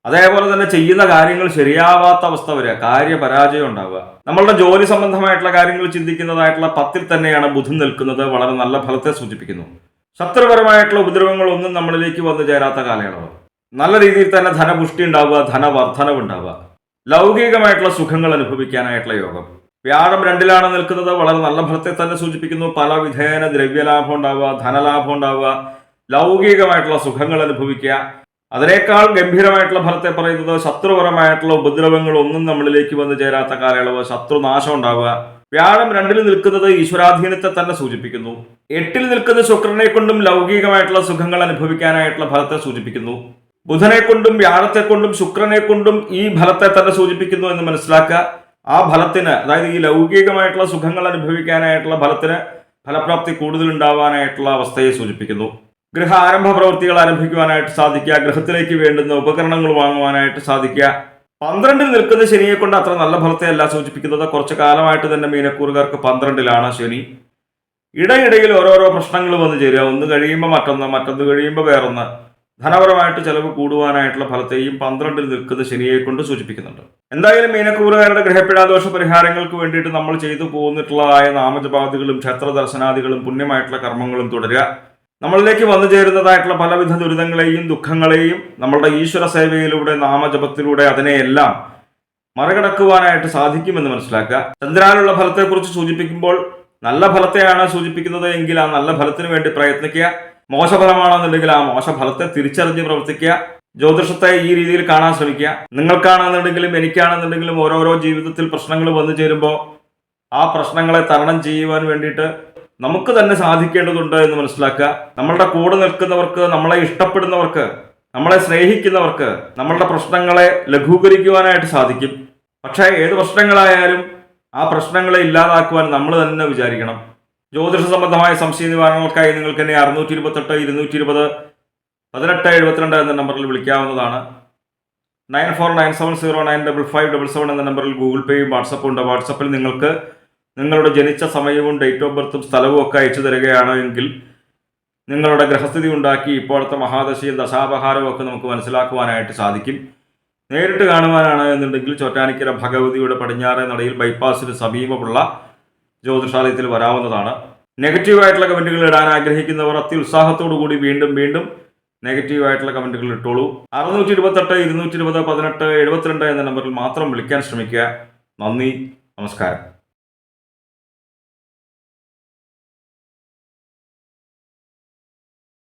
അതേപോലെ തന്നെ ചെയ്യുന്ന കാര്യങ്ങൾ ശരിയാവാത്ത അവസ്ഥ വരിക, കാര്യപരാജയം ഉണ്ടാവുക. നമ്മളുടെ ജോലി സംബന്ധമായിട്ടുള്ള കാര്യങ്ങൾ ചിന്തിക്കുന്നതായിട്ടുള്ള 10-ൽ തന്നെയാണ് ബുധൻ നിൽക്കുന്നത്. വളരെ നല്ല ഫലത്തെ സൂചിപ്പിക്കുന്നു. ശത്രുപരമായിട്ടുള്ള ഉപദ്രവങ്ങളൊന്നും നമ്മളിലേക്ക് വന്നു ചേരാത്ത കാലയളവ്. നല്ല രീതിയിൽ തന്നെ ധനപുഷ്ടി ഉണ്ടാവുക, ധനവർദ്ധനവ് ഉണ്ടാവുക, ലൗകികമായിട്ടുള്ള സുഖങ്ങൾ അനുഭവിക്കാനായിട്ടുള്ള യോഗം. വ്യാഴം 2-ലാണ് നിൽക്കുന്നത്. വളരെ നല്ല ഫലത്തെ തന്നെ സൂചിപ്പിക്കുന്നു. പല വിധേന ദ്രവ്യലാഭം ഉണ്ടാവുക, ധനലാഭം ഉണ്ടാവുക, ലൗകികമായിട്ടുള്ള സുഖങ്ങൾ അനുഭവിക്കുക. അതിനേക്കാൾ ഗംഭീരമായിട്ടുള്ള ഫലത്തെ പറയുന്നത് ശത്രുപരമായിട്ടുള്ള ഉപദ്രവങ്ങൾ ഒന്നും നമ്മളിലേക്ക് വന്നു ചേരാത്ത കാലയളവ്, ശത്രുനാശം ഉണ്ടാവുക. വ്യാഴം 2-ൽ നിൽക്കുന്നത് ഈശ്വരാധീനത്തെ തന്നെ സൂചിപ്പിക്കുന്നു. 8-ൽ നിൽക്കുന്ന ശുക്രനെ കൊണ്ടും ലൗകികമായിട്ടുള്ള സുഖങ്ങൾ അനുഭവിക്കാനായിട്ടുള്ള ഫലത്തെ സൂചിപ്പിക്കുന്നു. ബുധനെ കൊണ്ടും വ്യാഴത്തെ കൊണ്ടും ശുക്രനെ കൊണ്ടും ഈ ഫലത്തെ തന്നെ സൂചിപ്പിക്കുന്നു എന്ന് മനസ്സിലാക്കുക. ആ ഫലത്തിന്, അതായത് ഈ ലൗകികമായിട്ടുള്ള സുഖങ്ങൾ അനുഭവിക്കാനായിട്ടുള്ള ഫലത്തിന് ഫലപ്രാപ്തി കൂടുതൽ ഉണ്ടാവാനായിട്ടുള്ള അവസ്ഥയെ സൂചിപ്പിക്കുന്നു. ഗൃഹ ആരംഭ പ്രവൃത്തികൾ ആരംഭിക്കുവാനായിട്ട് സാധിക്കുക. ഗൃഹത്തിലേക്ക് വേണ്ടുന്ന ഉപകരണങ്ങൾ വാങ്ങുവാനായിട്ട് സാധിക്കുക. 12-ൽ നിൽക്കുന്ന ശനിയെ കൊണ്ട് അത്ര നല്ല ഫലത്തെ അല്ല സൂചിപ്പിക്കുന്നത്. കുറച്ചു കാലമായിട്ട് തന്നെ മീനക്കൂറുകാർക്ക് 12-ലാണ് ശനി. ഇടയിടയിൽ ഓരോരോ പ്രശ്നങ്ങൾ വന്നു ചേരുക. ഒന്ന് കഴിയുമ്പോൾ മറ്റൊന്ന് കഴിയുമ്പോൾ വേറൊന്ന്. ധനപരമായിട്ട് ചെലവ് കൂടുവാനായിട്ടുള്ള ഫലത്തെയും 12-ൽ നിൽക്കുന്ന ശനിയെ കൊണ്ട് സൂചിപ്പിക്കുന്നുണ്ട്. എന്തായാലും മീനക്കൂറുകാരുടെ ഗ്രഹപീഡാദോഷ പരിഹാരങ്ങൾക്ക് വേണ്ടിയിട്ട് നമ്മൾ ചെയ്തു പോന്നിട്ടുള്ളതായ നാമജപാദികളും ക്ഷേത്ര ദർശനാദികളും പുണ്യമായിട്ടുള്ള കർമ്മങ്ങളും തുടരുക. നമ്മളിലേക്ക് വന്നു ചേരുന്നതായിട്ടുള്ള പലവിധ ദുരിതങ്ങളെയും ദുഃഖങ്ങളെയും നമ്മളുടെ ഈശ്വര സേവയിലൂടെ, നാമജപത്തിലൂടെ അതിനെയെല്ലാം മറികടക്കുവാനായിട്ട് സാധിക്കുമെന്ന് മനസ്സിലാക്കുക. ചന്ദ്രാലുള്ള ഫലത്തെക്കുറിച്ച് സൂചിപ്പിക്കുമ്പോൾ നല്ല ഫലത്തെയാണ് സൂചിപ്പിക്കുന്നത് എങ്കിൽ ആ നല്ല ഫലത്തിന് വേണ്ടി പ്രയത്നിക്കുക. മോശഫലമാണെന്നുണ്ടെങ്കിൽ ആ മോശഫലത്തെ തിരിച്ചറിഞ്ഞ് പ്രവർത്തിക്കുക. ജ്യോതിഷത്തെ ഈ രീതിയിൽ കാണാൻ ശ്രമിക്കുക. നിങ്ങൾക്കാണെന്നുണ്ടെങ്കിലും എനിക്കാണെന്നുണ്ടെങ്കിലും ഓരോരോ ജീവിതത്തിൽ പ്രശ്നങ്ങൾ വന്നു ചേരുമ്പോൾ ആ പ്രശ്നങ്ങളെ തരണം ചെയ്യുവാൻ വേണ്ടിയിട്ട് നമുക്ക് തന്നെ സാധിക്കേണ്ടതുണ്ട് എന്ന് മനസ്സിലാക്കുക. നമ്മളുടെ കൂടെ നിൽക്കുന്നവർക്ക്, നമ്മളെ ഇഷ്ടപ്പെടുന്നവർക്ക്, നമ്മളെ സ്നേഹിക്കുന്നവർക്ക് നമ്മളുടെ പ്രശ്നങ്ങളെ ലഘൂകരിക്കുവാനായിട്ട് സാധിക്കും. പക്ഷേ ഏത് പ്രശ്നങ്ങളായാലും ആ പ്രശ്നങ്ങളെ ഇല്ലാതാക്കുവാൻ നമ്മൾ തന്നെ വിചാരിക്കണം. ജ്യോതിഷ സംബന്ധമായ സംശയ നിവാരണങ്ങൾക്കായി നിങ്ങൾക്ക് എന്നെ 628 220 1872 എന്ന നമ്പറിൽ വിളിക്കാവുന്നതാണ്. 9497095577 എന്ന നമ്പറിൽ ഗൂഗിൾ പേയും വാട്സപ്പും ഉണ്ട്. വാട്സപ്പിൽ നിങ്ങൾക്ക് നിങ്ങളുടെ ജനിച്ച സമയവും ഡേറ്റ് ഓഫ് ബർത്തും സ്ഥലവും ഒക്കെ അയച്ചു തരികയാണ് എങ്കിൽ നിങ്ങളുടെ ഗ്രഹസ്ഥിതി ഉണ്ടാക്കി ഇപ്പോഴത്തെ മഹാദശയും ദശാപഹാരവും ഒക്കെ നമുക്ക് മനസ്സിലാക്കുവാനായിട്ട് സാധിക്കും. നേരിട്ട് കാണുവാനാണ് എന്നുണ്ടെങ്കിൽ ചോറ്റാനിക്കര ഭഗവതിയുടെ പടിഞ്ഞാറേ നടയിൽ ബൈപ്പാസിന് സമീപമുള്ള ജ്യോതിഷാലയത്തിൽ വരാവുന്നതാണ്. നെഗറ്റീവായിട്ടുള്ള കമൻറ്റുകൾ ഇടാൻ ആഗ്രഹിക്കുന്നവർ അത്യുത്സാഹത്തോടു കൂടി വീണ്ടും വീണ്ടും നെഗറ്റീവായിട്ടുള്ള കമൻറ്റുകൾ ഇട്ടോളൂ. 628 220 1872 എന്ന നമ്പറിൽ മാത്രം വിളിക്കാൻ ശ്രമിക്കുക. നന്ദി, നമസ്കാരം.